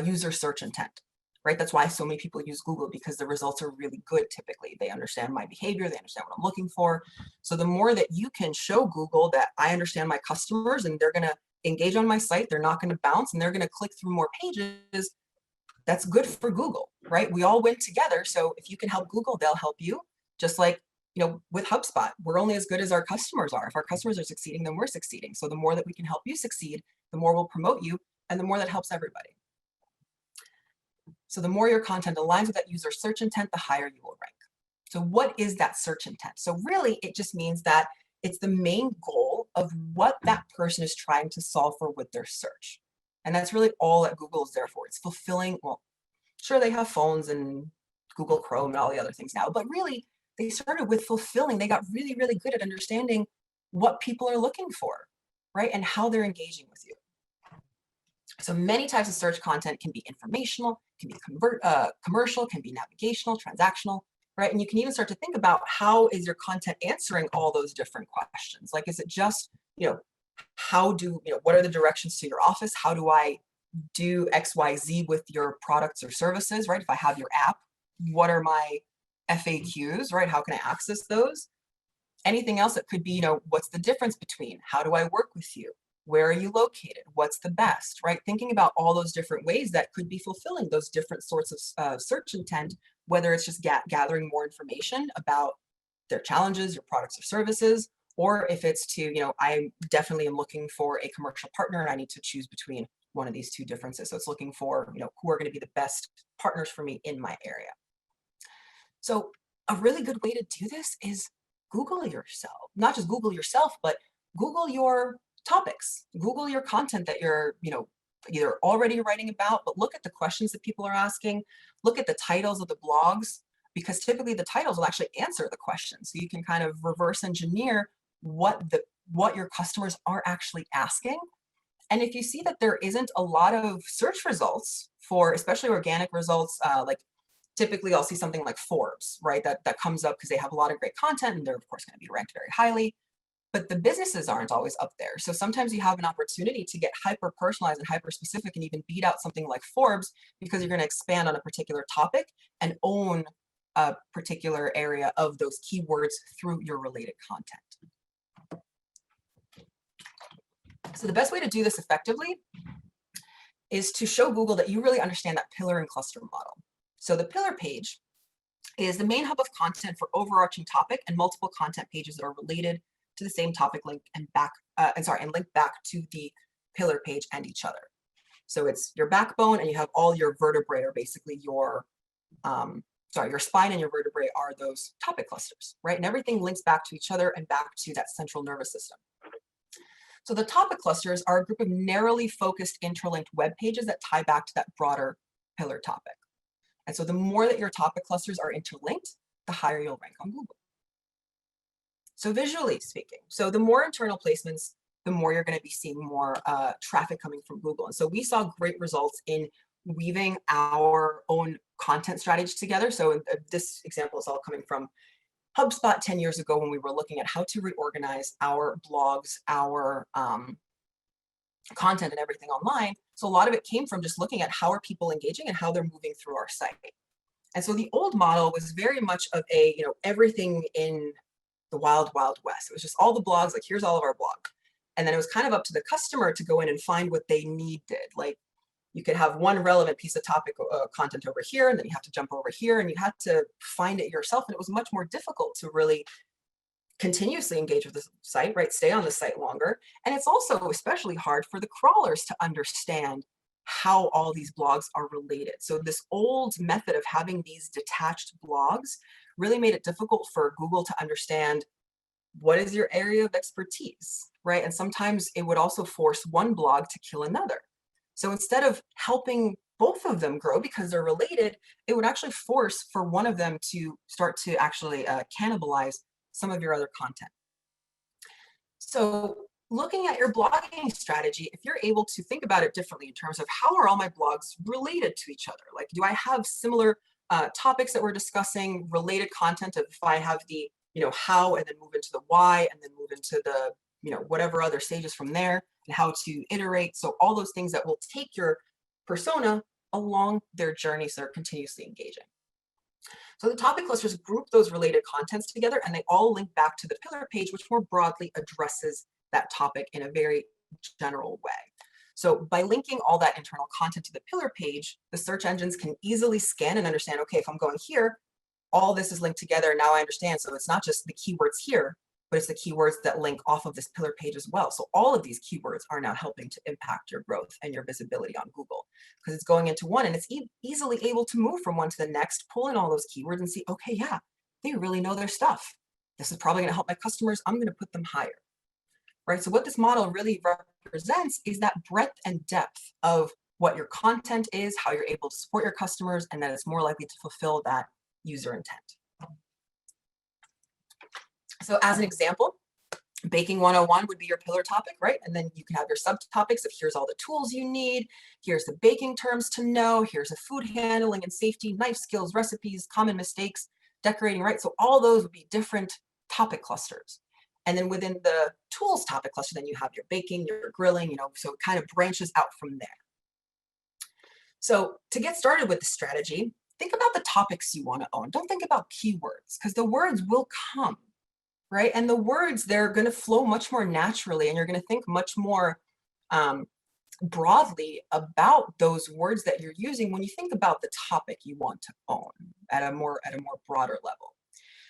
user search intent, right? That's why so many people use Google, because the results are really good typically. They understand my behavior, they understand what I'm looking for. So the more that you can show Google that I understand my customers and they're gonna engage on my site, they're not gonna bounce, and they're gonna click through more pages, that's good for Google, right? We all win together. So if you can help Google, they'll help you. Just like, with HubSpot, we're only as good as our customers are. If our customers are succeeding, then we're succeeding. So the more that we can help you succeed, the more we'll promote you, and the more that helps everybody. So the more your content aligns with that user search intent, the higher you will rank. So what is that search intent? So really, it just means that it's the main goal of what that person is trying to solve for with their search. And that's really all that Google is there for. It's fulfilling, well, sure, they have phones and Google Chrome and all the other things now, but really, they started with fulfilling. They got really, really good at understanding what people are looking for, right? And how they're engaging with you. So many types of search content can be informational, can be commercial, can be navigational, transactional, right? And you can even start to think about how is your content answering all those different questions? Like, is it just, what are the directions to your office? How do I do X, Y, Z with your products or services, right? If I have your app, what are my FAQs, right? How can I access those? Anything else that could be, what's the difference between? How do I work with you? Where are you located? What's the best, right? Thinking about all those different ways that could be fulfilling those different sorts of search intent, whether it's just gathering more information about their challenges, your products or services, or if it's to, I definitely am looking for a commercial partner and I need to choose between one of these two differences. So it's looking for, who are going to be the best partners for me in my area. So a really good way to do this is Google yourself, not just Google yourself, but Google your topics, Google your content that you're, either already writing about, but look at the questions that people are asking, look at the titles of the blogs, because typically the titles will actually answer the questions. So you can kind of reverse engineer what your customers are actually asking. And if you see that there isn't a lot of search results for, especially organic results, like typically I'll see something like Forbes, right? That comes up because they have a lot of great content and they're of course going to be ranked very highly, but the businesses aren't always up there. So sometimes you have an opportunity to get hyper personalized and hyper specific and even beat out something like Forbes because you're going to expand on a particular topic and own a particular area of those keywords through your related content. So the best way to do this effectively is to show Google that you really understand that pillar and cluster model. So the pillar page is the main hub of content for overarching topic and multiple content pages that are related to the same topic link and link back to the pillar page and each other. So it's your backbone and you have all your vertebrae, or basically your spine and your vertebrae are those topic clusters, right? And everything links back to each other and back to that central nervous system. So the topic clusters are a group of narrowly focused interlinked web pages that tie back to that broader pillar topic. And so the more that your topic clusters are interlinked, the higher you'll rank on Google. So visually speaking, so the more internal placements, the more you're going to be seeing more traffic coming from Google. And so we saw great results in weaving our own content strategy together. So this example is all coming from HubSpot 10 years ago when we were looking at how to reorganize our blogs, our content and everything online. So a lot of it came from just looking at how are people engaging and how they're moving through our site. And so the old model was very much of a, everything in the wild, wild west. It was just all the blogs, like here's all of our blog. And then it was kind of up to the customer to go in and find what they needed. Like you could have one relevant piece of topic content over here, and then you have to jump over here and you had to find it yourself. And it was much more difficult to really continuously engage with the site, right? Stay on the site longer. And it's also especially hard for the crawlers to understand how all these blogs are related. So this old method of having these detached blogs really made it difficult for Google to understand what is your area of expertise, right? And sometimes it would also force one blog to kill another. So instead of helping both of them grow because they're related, it would actually force for one of them to start to actually cannibalize some of your other content. So looking at your blogging strategy, if you're able to think about it differently in terms of how are all my blogs related to each other? Like, do I have similar topics that we're discussing, related content of if I have the, how, and then move into the why, and then move into the, whatever other stages from there, and how to iterate. So all those things that will take your persona along their journey so they're continuously engaging. So the topic clusters group those related contents together, and they all link back to the pillar page, which more broadly addresses that topic in a very general way. So by linking all that internal content to the pillar page, the search engines can easily scan and understand, okay, if I'm going here, all this is linked together. Now I understand. So it's not just the keywords here, but it's the keywords that link off of this pillar page as well. So all of these keywords are now helping to impact your growth and your visibility on Google, because it's going into one and it's easily able to move from one to the next, pull in all those keywords and see, okay, yeah, they really know their stuff. This is probably gonna help my customers. I'm gonna put them higher, right? So what this model really represents is that breadth and depth of what your content is, how you're able to support your customers, and that it's more likely to fulfill that user intent. So as an example, baking 101 would be your pillar topic, right? And then you can have your subtopics of here's all the tools you need, here's the baking terms to know, here's the food handling and safety, knife skills, recipes, common mistakes, decorating, right? So all those would be different topic clusters. And then within the tools topic cluster, then you have your baking, your grilling, so it kind of branches out from there. So to get started with the strategy, think about the topics you want to own. Don't think about keywords, because the words will come. Right? And the words, they're going to flow much more naturally, and you're going to think much more broadly about those words that you're using when you think about the topic you want to own at a more broader level.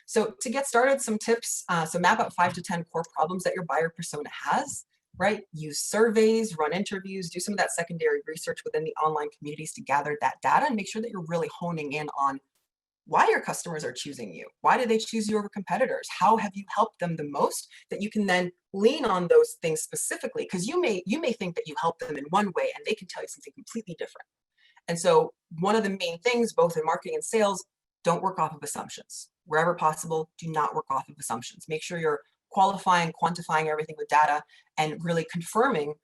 So to get started, some tips. So map out 5 to 10 core problems that your buyer persona has, right? Use surveys, run interviews, do some of that secondary research within the online communities to gather that data and make sure that you're really honing in on why your customers are choosing you. Why do they choose you over competitors? How have you helped them the most that you can then lean on those things specifically? Because you may think that you help them in one way and they can tell you something completely different. And so one of the main things, both in marketing and sales, don't work off of assumptions. Wherever possible, do not work off of assumptions. Make sure you're qualifying, quantifying everything with data, and really confirming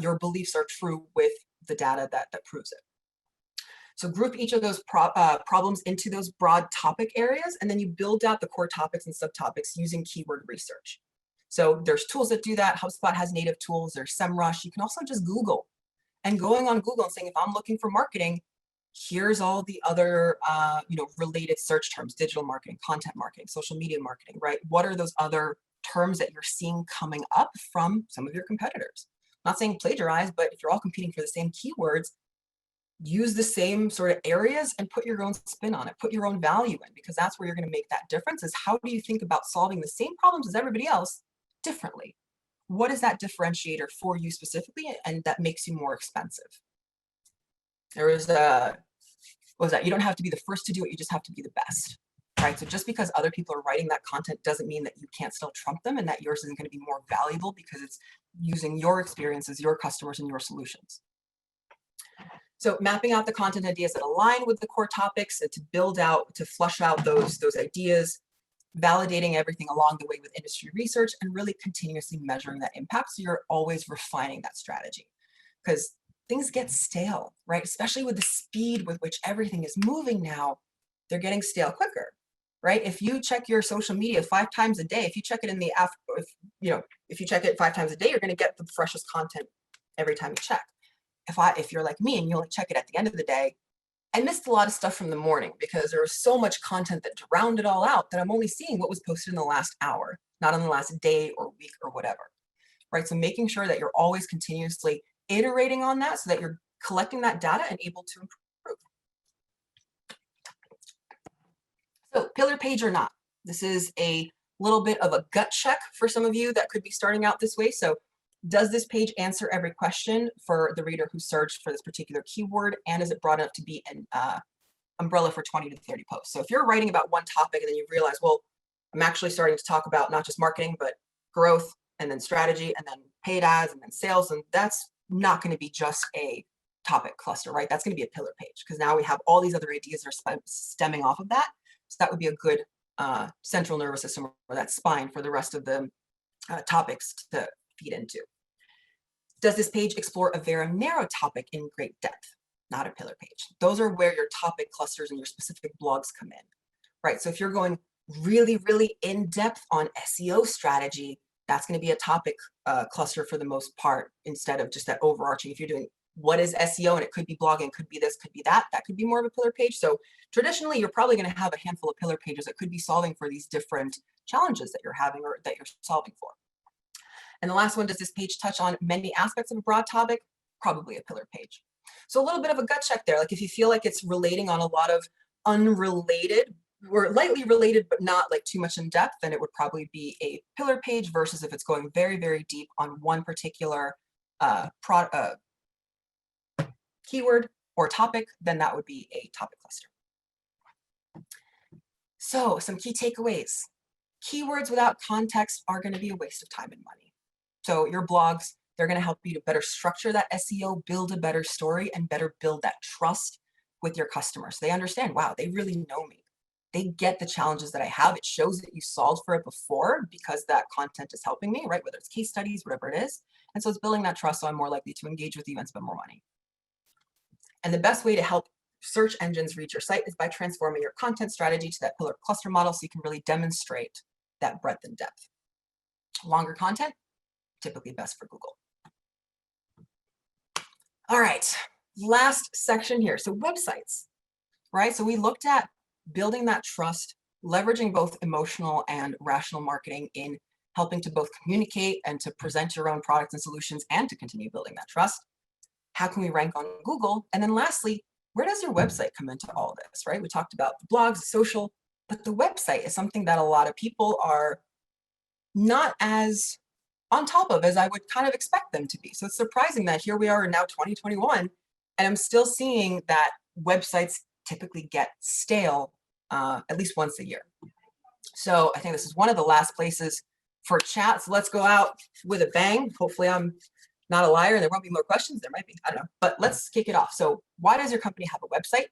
your beliefs are true with the data that proves it. So group each of those problems into those broad topic areas, and then you build out the core topics and subtopics using keyword research. So there's tools that do that. HubSpot has native tools. There's SEMrush. You can also just Google. And going on Google and saying, if I'm looking for marketing, here's all the other related search terms: digital marketing, content marketing, social media marketing, right? What are those other terms that you're seeing coming up from some of your competitors? I'm not saying plagiarize, but if you're all competing for the same keywords, use the same sort of areas and put your own spin on it, put your own value in, because that's where you're going to make that difference. Is how do you think about solving the same problems as everybody else differently? What is that differentiator for you specifically, and that makes you more expensive? There is what was that? You don't have to be the first to do it, you just have to be the best, right? So just because other people are writing that content doesn't mean that you can't still trump them and that yours isn't going to be more valuable because it's using your experiences, your customers, and your solutions. So mapping out the content ideas that align with the core topics and to flush out those ideas, validating everything along the way with industry research, and really continuously measuring that impact. So you're always refining that strategy, because things get stale, right? Especially with the speed with which everything is moving now, they're getting stale quicker, right? If you check your social media 5 times a day, if you check it in the if you check it 5 times a day, you're going to get the freshest content every time you check. If you're like me and you only check it at the end of the day, I missed a lot of stuff from the morning because there was so much content that drowned it all out that I'm only seeing what was posted in the last hour, not in the last day or week or whatever, right? So making sure that you're always continuously iterating on that so that you're collecting that data and able to improve. So pillar page or not, this is a little bit of a gut check for some of you that could be starting out this way. So does this page answer every question for the reader who searched for this particular keyword? And is it broad enough to be an umbrella for 20 to 30 posts? So if you're writing about one topic and then you realize, well, I'm actually starting to talk about not just marketing, but growth, and then strategy, and then paid ads, and then sales, and that's not going to be just a topic cluster, right? That's going to be a pillar page because now we have all these other ideas that are stemming off of that. So that would be a good central nervous system or that spine for the rest of the topics to feed into. Does this page explore a very narrow topic in great depth? Not a pillar page. Those are where your topic clusters and your specific blogs come in, right? So if you're going really, really in depth on SEO strategy, that's going to be a topic cluster for the most part, instead of just that overarching. If you're doing what is SEO, and it could be blogging, could be this, could be that, that could be more of a pillar page. So traditionally, you're probably going to have a handful of pillar pages that could be solving for these different challenges that you're having or that you're solving for. And the last one, does this page touch on many aspects of a broad topic? Probably a pillar page. So a little bit of a gut check there. Like if you feel like it's relating on a lot of unrelated or lightly related, but not like too much in depth, then it would probably be a pillar page, versus if it's going very, very deep on one particular keyword or topic, then that would be a topic cluster. So some key takeaways. Keywords without context are going to be a waste of time and money. So your blogs, they're going to help you to better structure that SEO, build a better story, and better build that trust with your customers. They understand, wow, they really know me. They get the challenges that I have. It shows that you solved for it before because that content is helping me, right? Whether it's case studies, whatever it is. And so it's building that trust, so I'm more likely to engage with you and spend more money. And the best way to help search engines reach your site is by transforming your content strategy to that pillar cluster model, so you can really demonstrate that breadth and depth. Longer content, typically best for Google. All right, last section here. So websites, right? So we looked at building that trust, leveraging both emotional and rational marketing in helping to both communicate and to present your own products and solutions and to continue building that trust. How can we rank on Google? And then lastly, where does your website come into all this, right? We talked about the blogs, the social, but the website is something that a lot of people are not as on top of as I would kind of expect them to be. So it's surprising that here we are in now 2021, and I'm still seeing that websites typically get stale at least once a year. So I think this is one of the last places for chat. So let's go out with a bang. Hopefully I'm not a liar and there won't be more questions. There might be, I don't know, but let's kick it off. So why does your company have a website?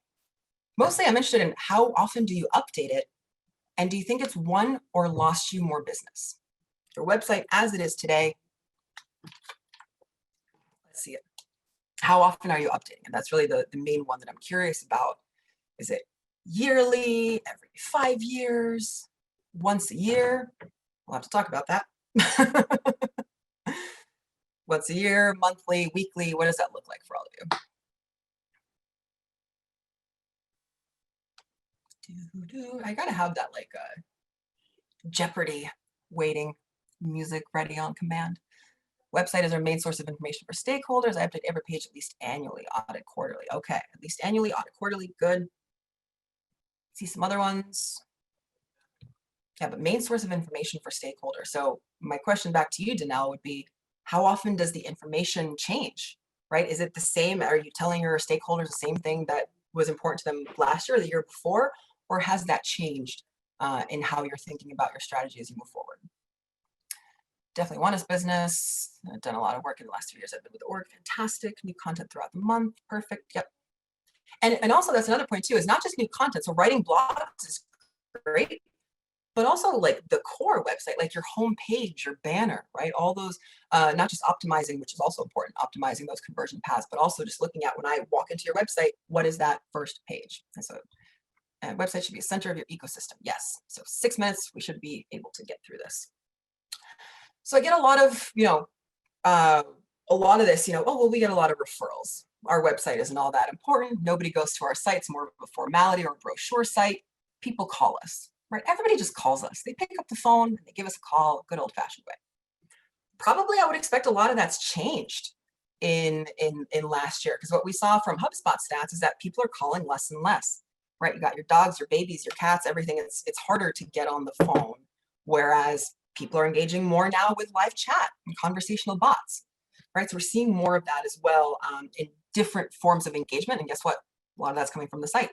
Mostly I'm interested in how often do you update it? And do you think it's won or lost you more business? Your website as it is today, let's see it. How often are you updating? And that's really the main one that I'm curious about. Is it yearly, every 5 years, once a year? We'll have to talk about that. Once a year, monthly, weekly, what does that look like for all of you? I gotta have that like Jeopardy waiting music ready on command. Website is our main source of information for stakeholders. I update every page at least annually, audit quarterly. Okay, at least annually, audit quarterly, good. See some other ones. Yeah, but main source of information for stakeholders. So my question back to you, Danelle, would be, how often does the information change, right? Is it the same? Are you telling your stakeholders the same thing that was important to them last year or the year before? Or has that changed in how you're thinking about your strategy as you move forward? Definitely want his business. I've done a lot of work in the last 3 years. I've been with the org. Fantastic. New content throughout the month. Perfect. Yep. And also that's another point too, is not just new content. So writing blogs is great, but also like the core website, like your home page, your banner, right? All those, not just optimizing, which is also important, optimizing those conversion paths, but also just looking at when I walk into your website, what is that first page? And so a website should be a center of your ecosystem. Yes. So 6 minutes, we should be able to get through this. So I get a lot of, a lot of this, oh, well, we get a lot of referrals. Our website isn't all that important. Nobody goes to our site. It's more of a formality or a brochure site. People call us, right? Everybody just calls us. They pick up the phone and they give us a call, good old fashioned way. Probably I would expect a lot of that's changed in last year, because what we saw from HubSpot stats is that people are calling less and less, right? You got your dogs, your babies, your cats, everything. It's harder to get on the phone, whereas people are engaging more now with live chat and conversational bots, right? So we're seeing more of that as well in different forms of engagement. And guess what? A lot of that's coming from the site.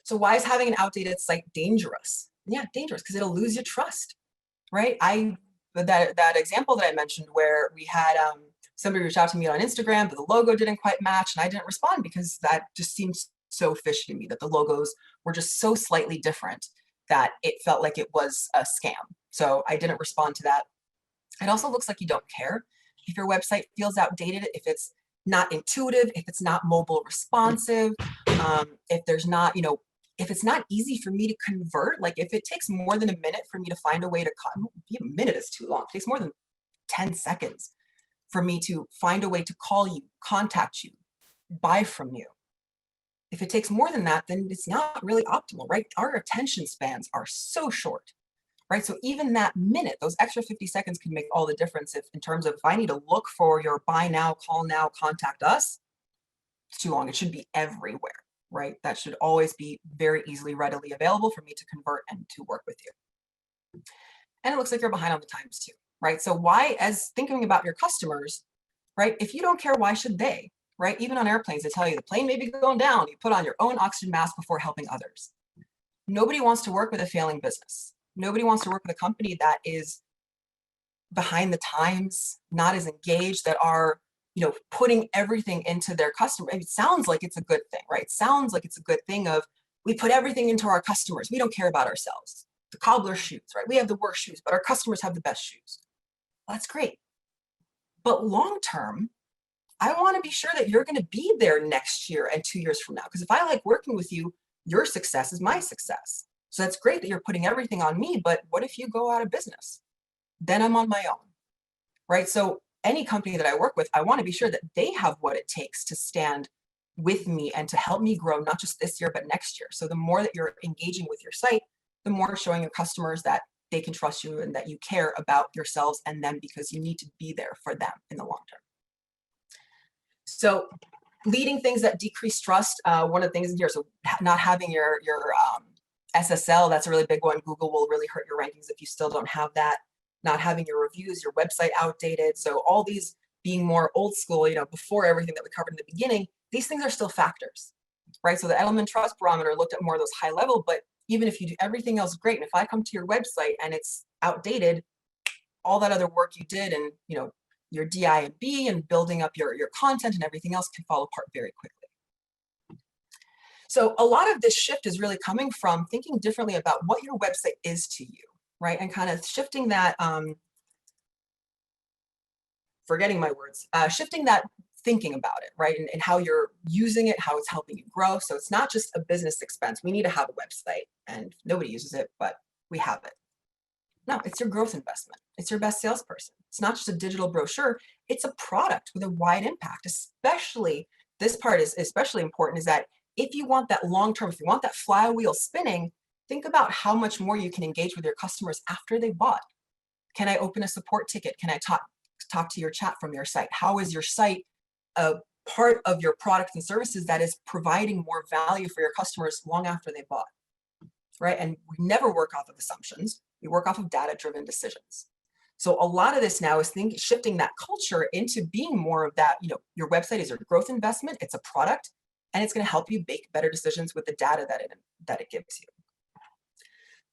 So why is having an outdated site dangerous? Yeah, dangerous because it'll lose your trust, right? That example that I mentioned where we had Somebody reached out to me on Instagram, but the logo didn't quite match, and I didn't respond because that just seemed so fishy to me, that the logos were just so slightly different that it felt like it was a scam. So I didn't respond to that. It also looks like you don't care if your website feels outdated, if it's not intuitive, if it's not mobile responsive, if there's not, if it's not easy for me to convert, like if it takes more than a minute for me to find a way to, a minute is too long, it takes more than 10 seconds for me to find a way to call you, contact you, buy from you. If it takes more than that, then it's not really optimal, right? Our attention spans are so short, right? So even that minute, those extra 50 seconds can make all the difference if I need to look for your buy now, call now, contact us, it's too long. It should be everywhere, right? That should always be very easily, readily available for me to convert and to work with you. And it looks like you're behind on the times too, right? So why, as thinking about your customers, right? If you don't care, why should they, right? Even on airplanes, they tell you the plane may be going down. You put on your own oxygen mask before helping others. Nobody wants to work with a failing business. Nobody wants to work with a company that is behind the times, not as engaged, that are, putting everything into their customer. It sounds like it's a good thing, right? It sounds like it's a good thing of, we put everything into our customers. We don't care about ourselves. The cobbler shoes, right? We have the worst shoes, but our customers have the best shoes. Well, that's great. But long-term, I want to be sure that you're going to be there next year and 2 years from now. Because if I like working with you, your success is my success. So that's great that you're putting everything on me, but what if you go out of business? Then I'm on my own, right? So any company that I work with, I want to be sure that they have what it takes to stand with me and to help me grow, not just this year, but next year. So the more that you're engaging with your site, the more showing your customers that they can trust you and that you care about yourselves and them, because you need to be there for them in the long term. So leading things that decrease trust, one of the things in here, so not having your SSL, that's a really big one. Google will really hurt your rankings if you still don't have that. Not having your reviews, your website outdated. So all these being more old school, before everything that we covered in the beginning, these things are still factors, right? So the Edelman Trust Barometer looked at more of those high level, but even if you do everything else great, and if I come to your website and it's outdated, all that other work you did and, your DI&B and building up your content and everything else can fall apart very quickly. So a lot of this shift is really coming from thinking differently about what your website is to you, right? And kind of shifting that, shifting that thinking about it, right? And how you're using it, how it's helping you grow. So it's not just a business expense. We need to have a website and nobody uses it, but we have it. No, it's your growth investment. It's your best salesperson. It's not just a digital brochure. It's a product with a wide impact. Especially, this part is especially important, is that if you want that long-term, if you want that flywheel spinning, think about how much more you can engage with your customers after they bought. Can I open a support ticket? Can I talk to your chat from your site? How is your site a part of your products and services that is providing more value for your customers long after they bought, right? And we never work off of assumptions. We work off of data-driven decisions. So a lot of this now is shifting that culture into being more of that, your website is your growth investment, it's a product, and it's going to help you make better decisions with the data that it gives you.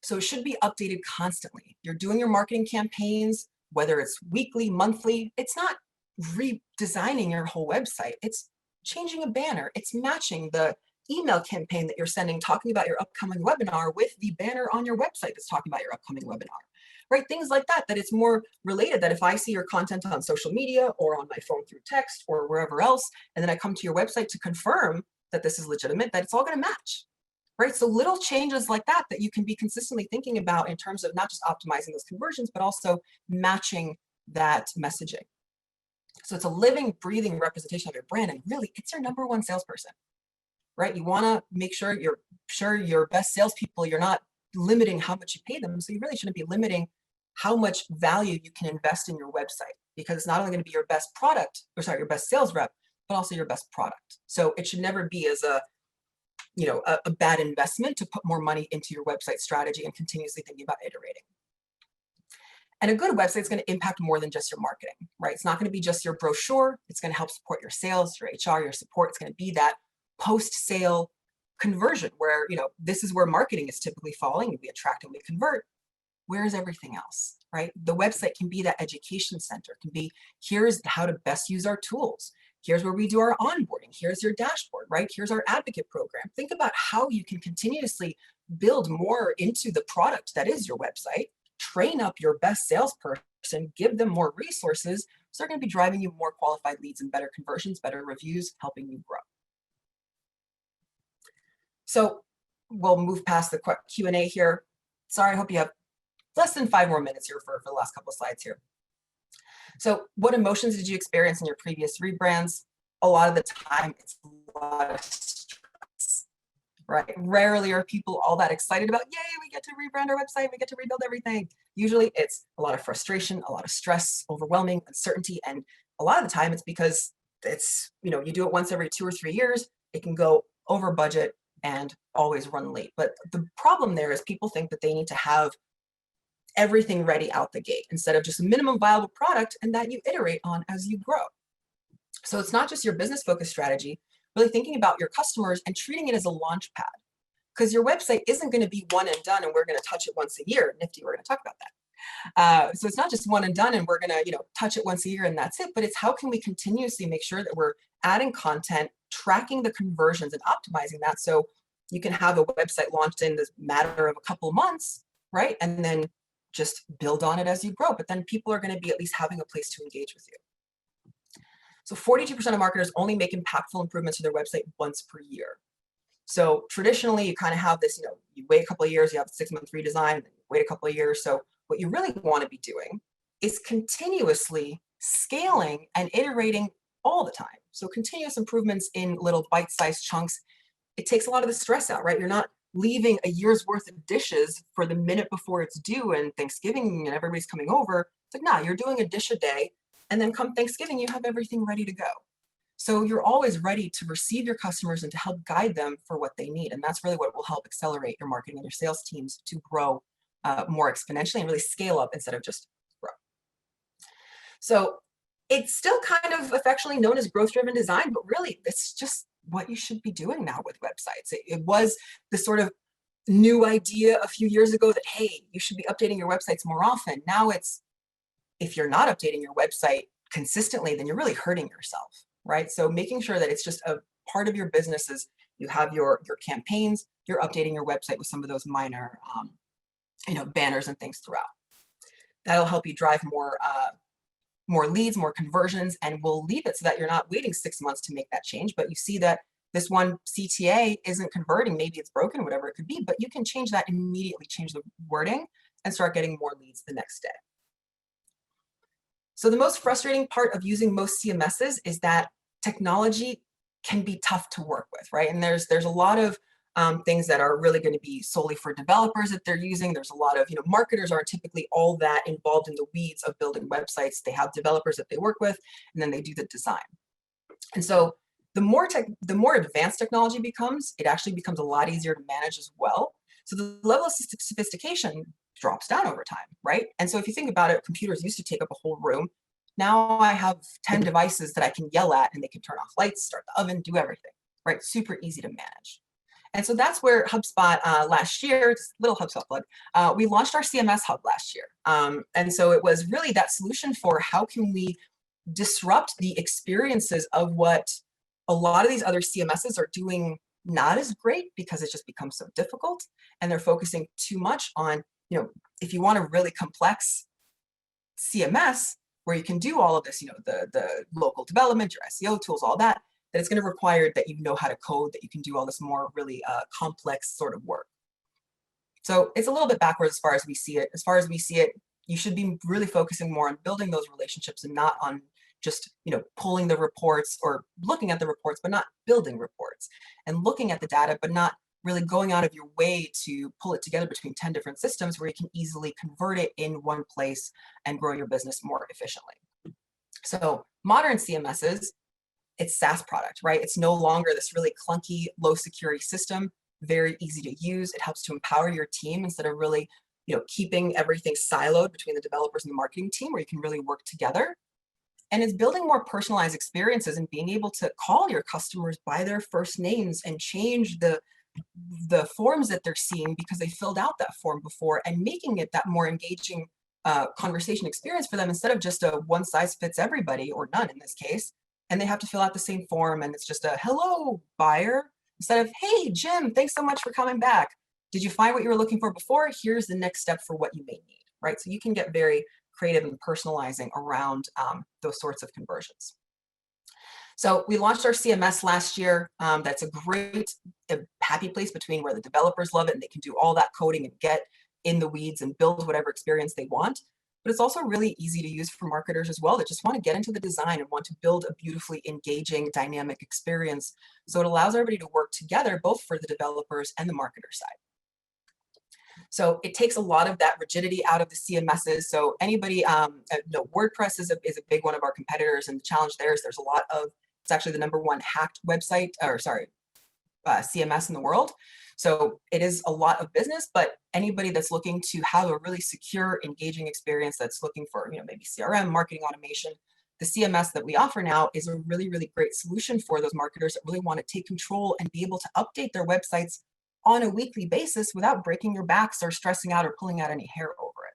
So it should be updated constantly. You're doing your marketing campaigns, whether it's weekly, monthly, it's not redesigning your whole website. It's changing a banner. It's matching the email campaign that you're sending, talking about your upcoming webinar with the banner on your website that's talking about your upcoming webinar, right? Things like that, that it's more related, that if I see your content on social media or on my phone through text or wherever else, and then I come to your website to confirm that this is legitimate, that it's all going to match, right? So little changes like that you can be consistently thinking about in terms of not just optimizing those conversions, but also matching that messaging. So it's a living, breathing representation of your brand, and really it's your number one salesperson, right? You want to make sure your best salespeople, you're not limiting how much you pay them. So you really shouldn't be limiting how much value you can invest in your website, because it's not only going to be your best product, your best sales rep, but also your best product. So it should never be as a bad investment to put more money into your website strategy and continuously thinking about iterating. And a good website is going to impact more than just your marketing, right? It's not going to be just your brochure. It's going to help support your sales, your HR, your support. It's going to be that post-sale conversion where, this is where marketing is typically falling. We attract and we convert. where's everything else, right? The website can be that education center, can be, here's how to best use our tools. Here's where we do our onboarding. Here's your dashboard, right? Here's our advocate program. Think about how you can continuously build more into the product that is your website, train up your best salesperson, give them more resources, so they're going to be driving you more qualified leads and better conversions, better reviews, helping you grow. So we'll move past the Q&A here. Sorry, I hope you have less than 5 more minutes here for the last couple of slides here. So what emotions did you experience in your previous rebrands? A lot of the time, it's a lot of stress, right? Rarely are people all that excited about, yay, we get to rebrand our website, we get to rebuild everything. Usually it's a lot of frustration, a lot of stress, overwhelming, uncertainty. And a lot of the time it's because it's, you do it once every 2 or 3 years, it can go over budget and always run late. But the problem there is people think that they need to have everything ready out the gate instead of just a minimum viable product and that you iterate on as you grow. So it's not just your business focused strategy, really thinking about your customers and treating it as a launch pad, because your website isn't going to be one and done and we're going to touch it once a year. Nifty, we're going to talk about that. So it's not just one and done and we're going to touch it once a year and that's it, but it's how can we continuously make sure that we're adding content, tracking the conversions and optimizing that so you can have a website launched in the matter of a couple of months, right? And then just build on it as you grow, but then people are going to be at least having a place to engage with you. So 42% of marketers only make impactful improvements to their website once per year. So traditionally, you kind of have this, you wait a couple of years, you have a 6-month redesign, and wait a couple of years. So what you really want to be doing is continuously scaling and iterating all the time. So continuous improvements in little bite-sized chunks. It takes a lot of the stress out, right? You're not leaving a year's worth of dishes for the minute before it's due and Thanksgiving and everybody's coming over. It's like, nah, you're doing a dish a day. And then come Thanksgiving, you have everything ready to go. So you're always ready to receive your customers and to help guide them for what they need. And that's really what will help accelerate your marketing and your sales teams to grow more exponentially and really scale up instead of just grow. So it's still kind of affectionately known as growth-driven design, but really it's just what you should be doing now with websites. It was this sort of new idea a few years ago that, hey, you should be updating your websites more often. Now it's, if you're not updating your website consistently, then you're really hurting yourself, right? So making sure that it's just a part of your business is you have your campaigns, you're updating your website with some of those minor, banners and things throughout. That'll help you drive more leads, more conversions, and we'll leave it so that you're not waiting 6 months to make that change. But you see that this one CTA isn't converting, maybe it's broken, whatever it could be, but you can change that immediately, change the wording and start getting more leads the next day. So the most frustrating part of using most CMSs is that technology can be tough to work with, right? And there's a lot of things that are really going to be solely for developers that they're using. There's a lot of, marketers aren't typically all that involved in the weeds of building websites. They have developers that they work with, and then they do the design. And so the more advanced technology becomes, it actually becomes a lot easier to manage as well. So the level of sophistication drops down over time, right? And so if you think about it, computers used to take up a whole room. Now I have 10 devices that I can yell at and they can turn off lights, start the oven, do everything, right? Super easy to manage. And so that's where Hubspot last year, just a little Hubspot plug, we launched our CMS hub last year. And so it was really that solution for how can we disrupt the experiences of what a lot of these other CMSs are doing not as great because it just becomes so difficult and they're focusing too much on, if you want a really complex CMS where you can do all of this, the local development, your SEO tools, all that, that it's going to require that you know how to code, that you can do all this more really complex sort of work. So it's a little bit backwards as far as we see it. As far as we see it, you should be really focusing more on building those relationships and not on just pulling the reports or looking at the reports, but not building reports, and looking at the data, but not really going out of your way to pull it together between 10 different systems where you can easily convert it in one place and grow your business more efficiently. So modern CMSs, it's SaaS product, right? It's no longer this really clunky, low security system, very easy to use. It helps to empower your team instead of really, keeping everything siloed between the developers and the marketing team where you can really work together. And it's building more personalized experiences and being able to call your customers by their first names and change the the forms that they're seeing because they filled out that form before, and making it that more engaging conversation experience for them, instead of just a one size fits everybody, or none in this case, and they have to fill out the same form and it's just a hello buyer, instead of, hey Jim, thanks so much for coming back. Did you find what you were looking for before? Here's the next step for what you may need, right? So you can get very creative and personalizing around those sorts of conversions. So we launched our CMS last year. That's a great happy place between where the developers love it and they can do all that coding and get in the weeds and build whatever experience they want. But it's also really easy to use for marketers as well that just want to get into the design and want to build a beautifully engaging, dynamic experience. So it allows everybody to work together, both for the developers and the marketer side. So it takes a lot of that rigidity out of the CMSs. So anybody, WordPress is a big one of our competitors, and the challenge there is there's a lot of, it's actually the #1 hacked website, or sorry, CMS in the world. So it is a lot of business, but anybody that's looking to have a really secure, engaging experience, that's looking for, maybe CRM, marketing automation, the CMS that we offer now is a really, really great solution for those marketers that really want to take control and be able to update their websites on a weekly basis without breaking your backs or stressing out or pulling out any hair over it.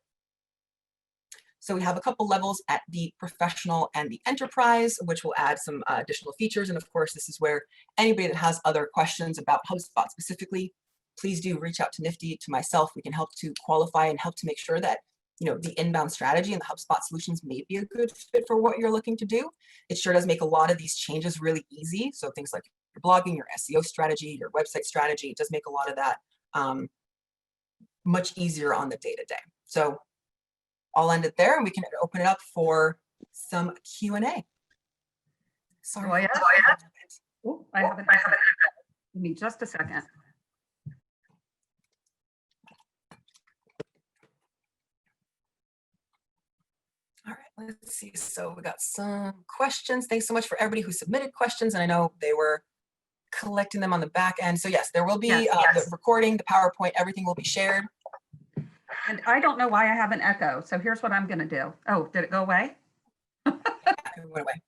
So we have a couple levels at the professional and the enterprise, which will add some additional features. And of course, this is where anybody that has other questions about HubSpot specifically, please do reach out to Nifty, to myself. We can help to qualify and help to make sure that the inbound strategy and the HubSpot solutions may be a good fit for what you're looking to do. It sure does make a lot of these changes really easy. So things like your blogging, your SEO strategy, your website strategy, it does make a lot of that much easier on the day-to-day. So I'll end it there and we can open it up for some Q&A. Sorry. Oh, I haven't. Give me just a second. All right, let's see. So we got some questions. Thanks so much for everybody who submitted questions. And I know they were collecting them on the back end. So yes, there will be the recording, the PowerPoint, everything will be shared. And I don't know why I have an echo. So here's what I'm going to do. Oh, did it go away? It went away.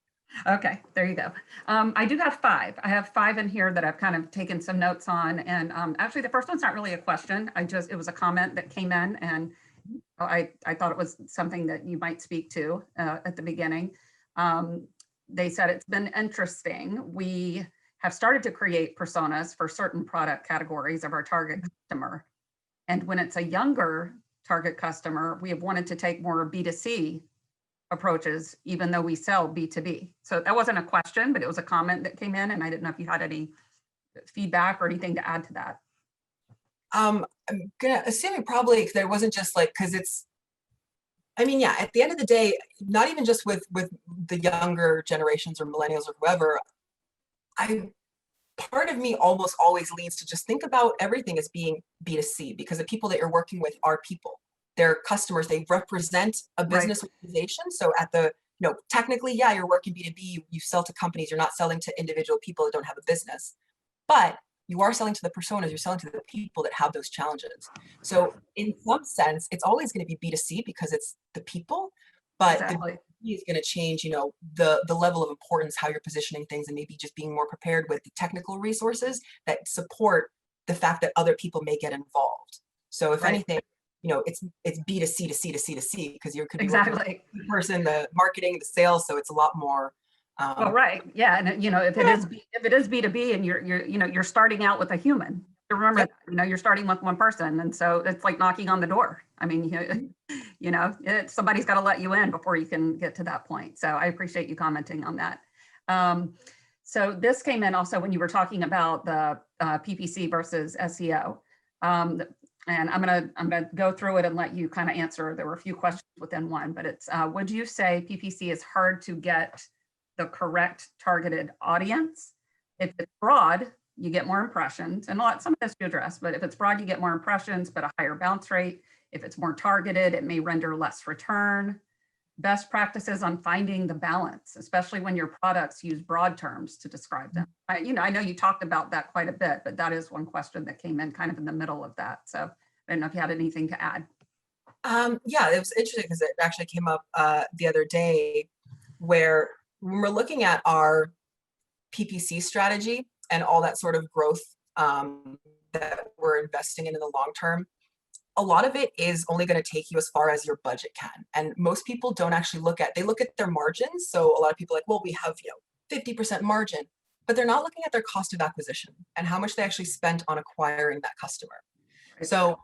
Okay, there you go. I do have 5. I have 5 in here that I've kind of taken some notes on. And actually, the first one's not really a question. It was a comment that came in, and I thought it was something that you might speak to at the beginning. They said, it's been interesting. We have started to create personas for certain product categories of our target customer. And when it's a younger target customer, we have wanted to take more B2C approaches, even though we sell B2B. So that wasn't a question, but it was a comment that came in, and I didn't know if you had any feedback or anything to add to that. I'm gonna assume it probably, if there wasn't just like, because it's, I mean, yeah, at the end of the day, not even just with the younger generations or millennials or whoever, part of me almost always leans to just think about everything as being B2C, because the people that you're working with are people. They're customers. They represent a business organization. So at the, technically, yeah, you're working B2B, you sell to companies, you're not selling to individual people that don't have a business, but you are selling to the personas, you're selling to the people that have those challenges. So in some sense, it's always going to be B2C because it's the people, but the B2B is going to change, the level of importance, how you're positioning things, and maybe just being more prepared with the technical resources that support the fact that other people may get involved. So if anything, it's B2C to C to C to C, because you could be working with the person, the marketing, the sales. So it's a lot more. Well, right. Yeah. And if it is B2B and you're starting out with a human, remember, you're starting with one person. And so it's like knocking on the door. I mean, somebody's got to let you in before you can get to that point. So I appreciate you commenting on that. So this came in also when you were talking about the PPC versus SEO. And I'm gonna go through it and let you kind of answer. There were a few questions within one, but it's, would you say PPC is hard to get the correct targeted audience? If it's broad, you get more impressions, and some of this you address, but if it's broad, you get more impressions, but a higher bounce rate. If it's more targeted, it may render less return. Best practices on finding the balance, especially when your products use broad terms to describe them. I know you talked about that quite a bit, but that is one question that came in kind of in the middle of that. So I don't know if you had anything to add. Yeah, it was interesting because it actually came up the other day where when we're looking at our PPC strategy and all that sort of growth that we're investing in the long term, a lot of it is only going to take you as far as your budget can. And most people don't actually they look at their margins. So a lot of people are like, well, we have, 50% margin, but they're not looking at their cost of acquisition and how much they actually spent on acquiring that customer. So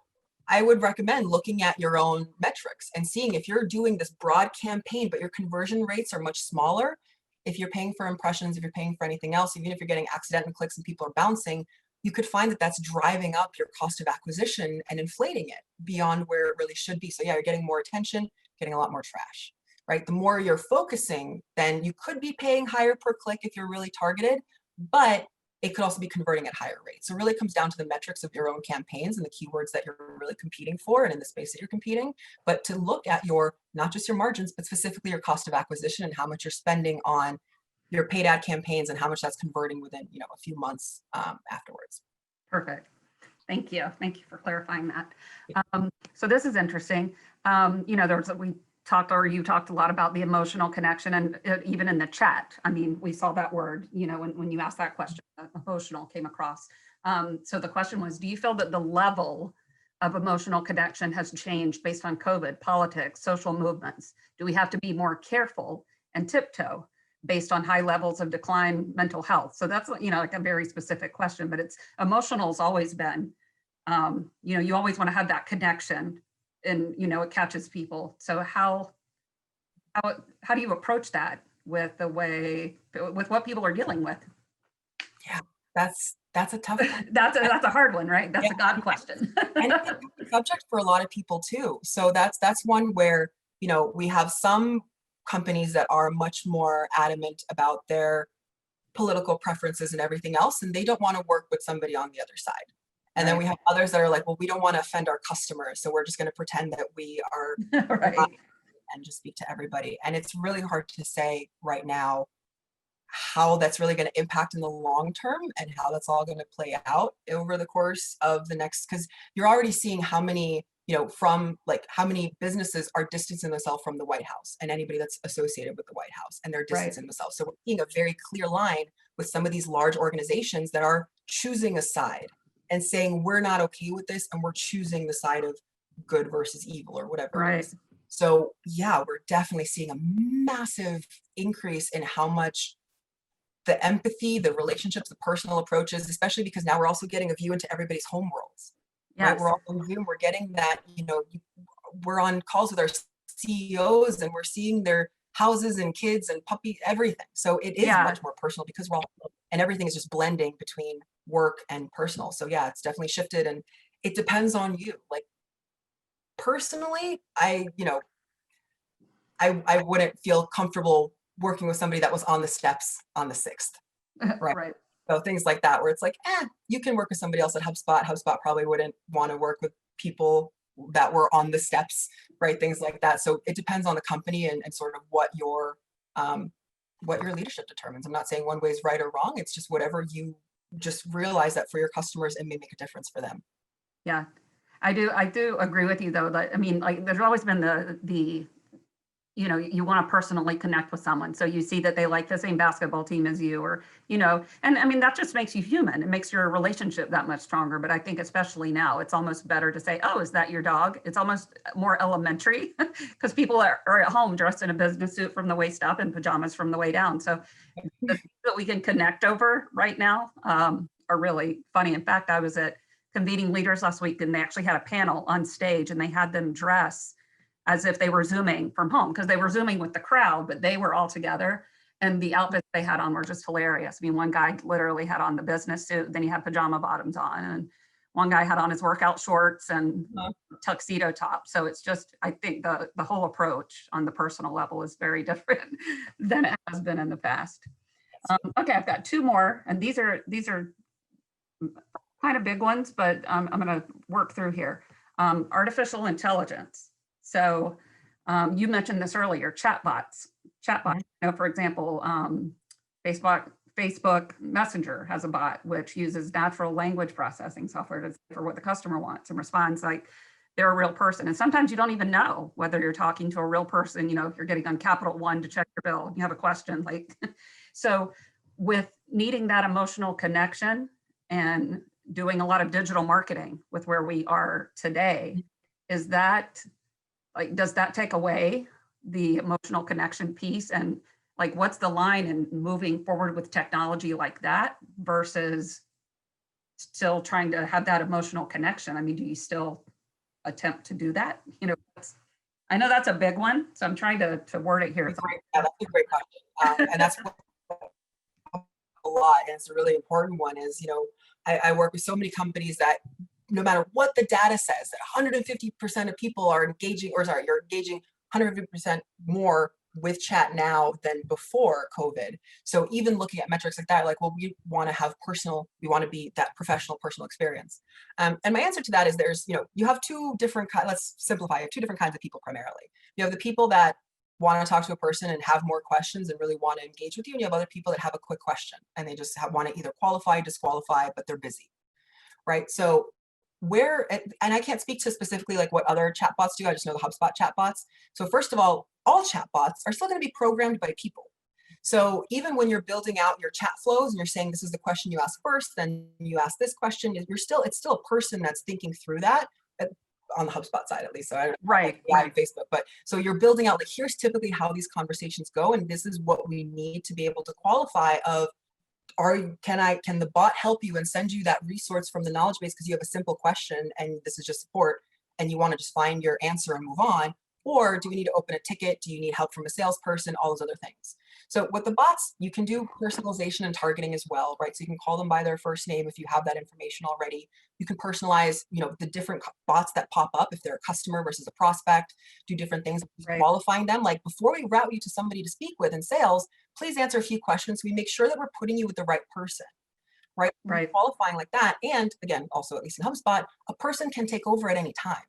I would recommend looking at your own metrics and seeing if you're doing this broad campaign, but your conversion rates are much smaller. If you're paying for impressions, if you're paying for anything else, even if you're getting accidental clicks and people are bouncing, you could find that that's driving up your cost of acquisition and inflating it beyond where it really should be. So yeah, you're getting more attention, getting a lot more trash, right? The more you're focusing, then you could be paying higher per click if you're really targeted, but it could also be converting at higher rates. So it really comes down to the metrics of your own campaigns and the keywords that you're really competing for and in the space that you're competing, but to look at not just your margins, but specifically your cost of acquisition and how much you're spending on your paid ad campaigns and how much that's converting within, a few months afterwards. Perfect. Thank you. Thank you for clarifying that. So this is interesting. You talked a lot about the emotional connection, and even in the chat, I mean, we saw that word, when you asked that question, emotional came across. So the question was, do you feel that the level of emotional connection has changed based on COVID, politics, social movements? Do we have to be more careful and tiptoe based on high levels of decline mental health? So that's, like a very specific question, but emotional has always been, you always want to have that connection, and, it catches people. So how do you approach that with what people are dealing with? Yeah, that's a tough one. That's a hard one, right? That's a God question. And it's a subject for a lot of people too. So that's one where, we have some companies that are much more adamant about their political preferences and everything else, and they don't want to work with somebody on the other side. And then we have others that are like, well, we don't want to offend our customers, so we're just going to pretend that we are right. and just speak to everybody. And it's really hard to say right now how that's really going to impact in the long term and how that's all going to play out over the course of the next, because you're already seeing how many, how many businesses are distancing themselves from the White House and anybody that's associated with the White House, and they're distancing themselves. So we're seeing a very clear line with some of these large organizations that are choosing a side and saying, we're not okay with this, and we're choosing the side of good versus evil or whatever it is. So yeah, we're definitely seeing a massive increase in how much the empathy, the relationships, the personal approaches, especially because now we're also getting a view into everybody's home worlds. Yes. Right? We're all on Zoom, we're getting that, we're on calls with our CEOs and we're seeing their houses and kids and puppies, everything. So it is much more personal because we're all, and everything is just blending between work and personal. So yeah, it's definitely shifted, and it depends on you. Like personally, I wouldn't feel comfortable working with somebody that was on the steps on the 6th. Right. So things like that, where it's like, you can work with somebody else at HubSpot. HubSpot probably wouldn't want to work with people that were on the steps, right? Things like that. So it depends on the company and sort of what your leadership determines. I'm not saying one way is right or wrong. It's just whatever you just realize that for your customers, it may make a difference for them. Yeah, I do agree with you though. That, I mean, like there's always been the you want to personally connect with someone. So you see that they like the same basketball team as you, or, and I mean, that just makes you human. It makes your relationship that much stronger. But I think especially now, it's almost better to say, oh, is that your dog? It's almost more elementary because people are at home dressed in a business suit from the waist up and pajamas from the way down. So the things that we can connect over right now are really funny. In fact, I was at Convening Leaders last week, and they actually had a panel on stage, and they had them dress as if they were Zooming from home, because they were Zooming with the crowd, but they were all together. And the outfits they had on were just hilarious. I mean, one guy literally had on the business suit, then he had pajama bottoms on, and one guy had on his workout shorts and tuxedo top. So it's just, I think the whole approach on the personal level is very different than it has been in the past. Okay, I've got two more, and these are kind of big ones, but I'm gonna work through here. Artificial intelligence. So you mentioned this earlier, chatbots. For example, Facebook Messenger has a bot which uses natural language processing software for what the customer wants and responds like they're a real person. And sometimes you don't even know whether you're talking to a real person. If you're getting on Capital One to check your bill, you have a question like, so with needing that emotional connection and doing a lot of digital marketing with where we are today, is that like, does that take away the emotional connection piece? And like, what's the line in moving forward with technology like that versus still trying to have that emotional connection? I mean, do you still attempt to do that? You know, I know that's a big one, so I'm trying to word it here. That's a great question. And that's what a lot, and it's a really important one, is, you know, I work with so many companies that no matter what the data says, that 150% of people are engaging, or sorry, you're engaging 150% more with chat now than before COVID. So even looking at metrics like that, like, well, we want to have personal, we want to be that professional personal experience. And my answer to that is there's, you know, you have two different, let's simplify it, two different kinds of people primarily. You have the people that want to talk to a person and have more questions and really want to engage with you. And you have other people that have a quick question and they just want to either qualify, disqualify, but they're busy, right? So where, and I can't speak to specifically like what other chatbots do. I just know the HubSpot chatbots. So first of all chatbots are still going to be programmed by people. So even when you're building out your chat flows and you're saying this is the question you ask first, then you ask this question, it's still a person that's thinking through that on the HubSpot side, at least. So I don't know on Facebook, but so you're building out like, here's typically how these conversations go, and this is what we need to be able to qualify of. Can the bot help you and send you that resource from the knowledge base because you have a simple question and this is just support and you want to just find your answer and move on? Or do we need to open a ticket? Do you need help from a salesperson? All those other things. So with the bots, you can do personalization and targeting as well, right? So you can call them by their first name if you have that information already. You can personalize, you know, the different bots that pop up if they're a customer versus a prospect, do different things, qualifying them. Like before we route you to somebody to speak with in sales, please answer a few questions so we make sure that we're putting you with the right person, right? Qualifying like that. And again, also at least in HubSpot, a person can take over at any time.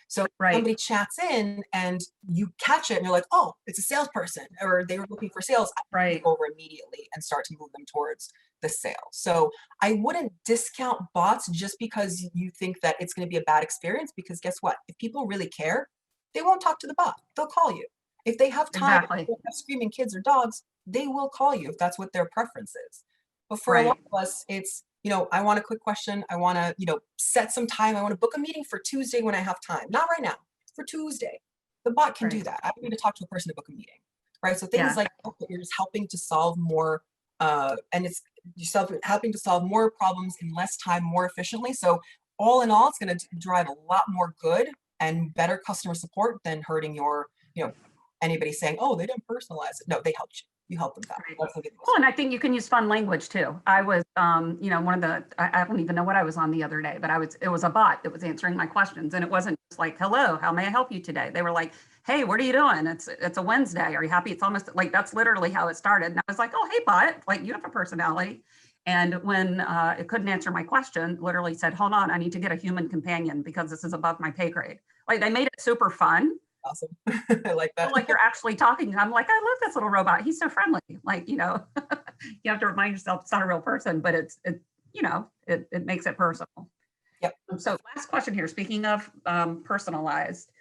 So somebody chats in and you catch it and you're like, oh, it's a salesperson, or they were looking for sales. I take over immediately and start to move them towards the sale. So I wouldn't discount bots just because you think that it's going to be a bad experience, because guess what? If people really care, they won't talk to the bot. They'll call you. If they have time, if they don't have screaming kids or dogs, they will call you if that's what their preference is. But for a lot of us, it's, you know, I want a quick question. I want to, you know, set some time. I want to book a meeting for Tuesday when I have time. Not right now, for Tuesday. The bot can do that. I don't need to talk to a person to book a meeting, right? So things like that, you're just helping to solve more, and it's yourself helping to solve more problems in less time, more efficiently. So all in all, it's going to drive a lot more good and better customer support than hurting your, you know, anybody saying, oh, they didn't personalize it. No, they helped you. You help them back. Well, and I think you can use fun language too. I was, you know, one of the, I don't even know what I was on the other day, but it was a bot that was answering my questions, and it wasn't just like, hello, how may I help you today? They were like, hey, what are you doing? It's a Wednesday. Are you happy? It's almost like, that's literally how it started. And I was like, oh, hey, bot, like you have a personality. And when it couldn't answer my question, literally said, hold on, I need to get a human companion because this is above my pay grade. Like they made it super fun. Awesome. I like that. Like you're actually talking. I'm like, I love this little robot. He's so friendly. Like, you know, you have to remind yourself it's not a real person, but it you know, it makes it personal. Yep. So last question here. Speaking of personalized,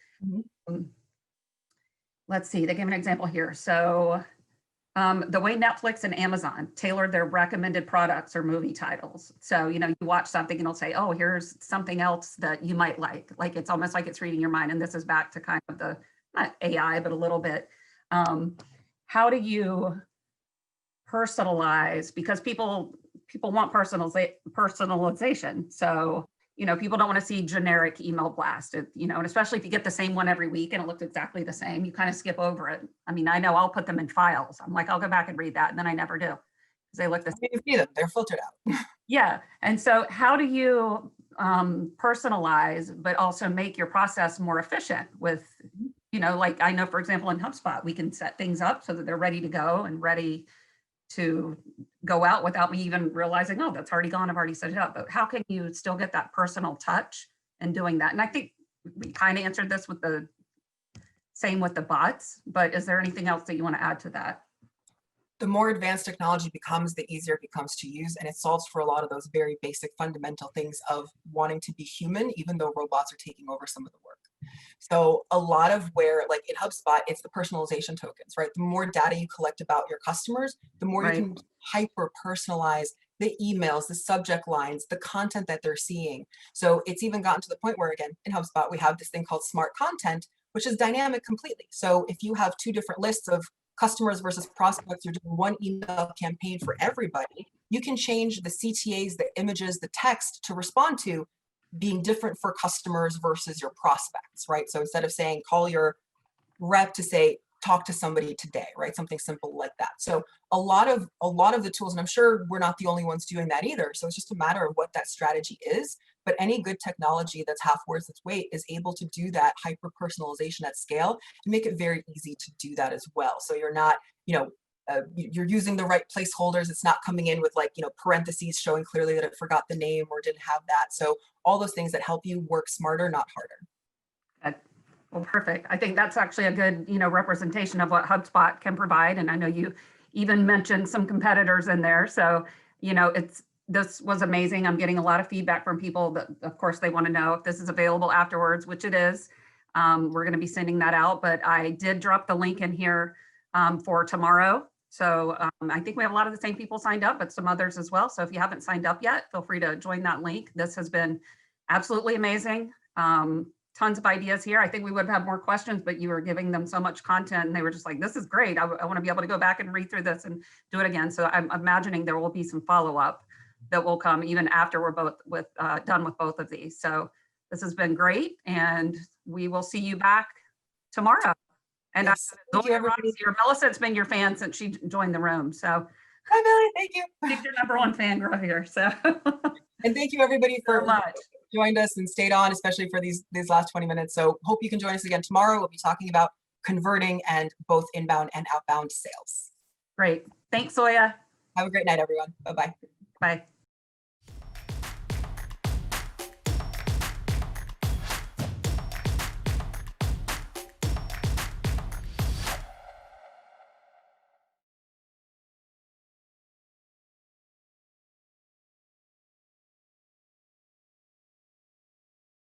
let's see, they gave an example here. So the way Netflix and Amazon tailored their recommended products or movie titles. So, you know, you watch something and it'll say, oh, here's something else that you might like. Like it's almost like it's reading your mind. And this is back to kind of the, not AI, but a little bit. How do you personalize? Because people want personalization. So, you know, people don't want to see generic email blast, you know, and especially if you get the same one every week and it looks exactly the same, you kind of skip over it. I mean, I know I'll put them in files. I'm like, I'll go back and read that. And then I never do because they look the same. You see them, they're filtered out. Yeah. And so how do you personalize, but also make your process more efficient with, you know, like I know, for example, in HubSpot, we can set things up so that they're ready to go and ready to go out without me even realizing, oh, that's already gone. I've already set it up. But how can you still get that personal touch in doing that? And I think we kind of answered this with the same with the bots, but is there anything else that you want to add to that? The more advanced technology becomes, the easier it becomes to use. And it solves for a lot of those very basic fundamental things of wanting to be human, even though robots are taking over some of the work. So a lot of where, like in HubSpot, it's the personalization tokens, right? The more data you collect about your customers, the more you can hyper personalize the emails, the subject lines, the content that they're seeing. So it's even gotten to the point where, again, in HubSpot, we have this thing called smart content, which is dynamic completely. So if you have two different lists of customers versus prospects, you're doing one email campaign for everybody, you can change the CTAs, the images, the text to respond to being different for customers versus your prospects, right? So instead of saying, call your rep, to say, talk to somebody today, right? Something simple like that. So a lot of the tools, and I'm sure we're not the only ones doing that either. So it's just a matter of what that strategy is. But any good technology that's half worth its weight is able to do that hyper personalization at scale and make it very easy to do that as well. So you're not, you're using the right placeholders. It's not coming in with like, parentheses showing clearly that it forgot the name or didn't have that. So all those things that help you work smarter, not harder. Good. Well, perfect. I think that's actually a good, representation of what HubSpot can provide. And I know you even mentioned some competitors in there. So, this was amazing. I'm getting a lot of feedback from people that, of course, they want to know if this is available afterwards, which it is. We're going to be sending that out, but I did drop the link in here for tomorrow. So I think we have a lot of the same people signed up, but some others as well. So if you haven't signed up yet, feel free to join that link. This has been absolutely amazing. Tons of ideas here. I think we would have more questions, but you were giving them so much content and they were just like, this is great. I want to be able to go back and read through this and do it again. So I'm imagining there will be some follow-up that will come even after we're both done with both of these. So this has been great. And we will see you back tomorrow. And yes, Zoya, Melissa's been your fan since she joined the room. So hi, Billy. Thank you. She's your number one fan girl here. So and thank you everybody for so much. Joined us and stayed on, especially for these last 20 minutes. So hope you can join us again tomorrow. We'll be talking about converting and both inbound and outbound sales. Great. Thanks, Zoya. Have a great night, everyone. Bye-bye. Bye.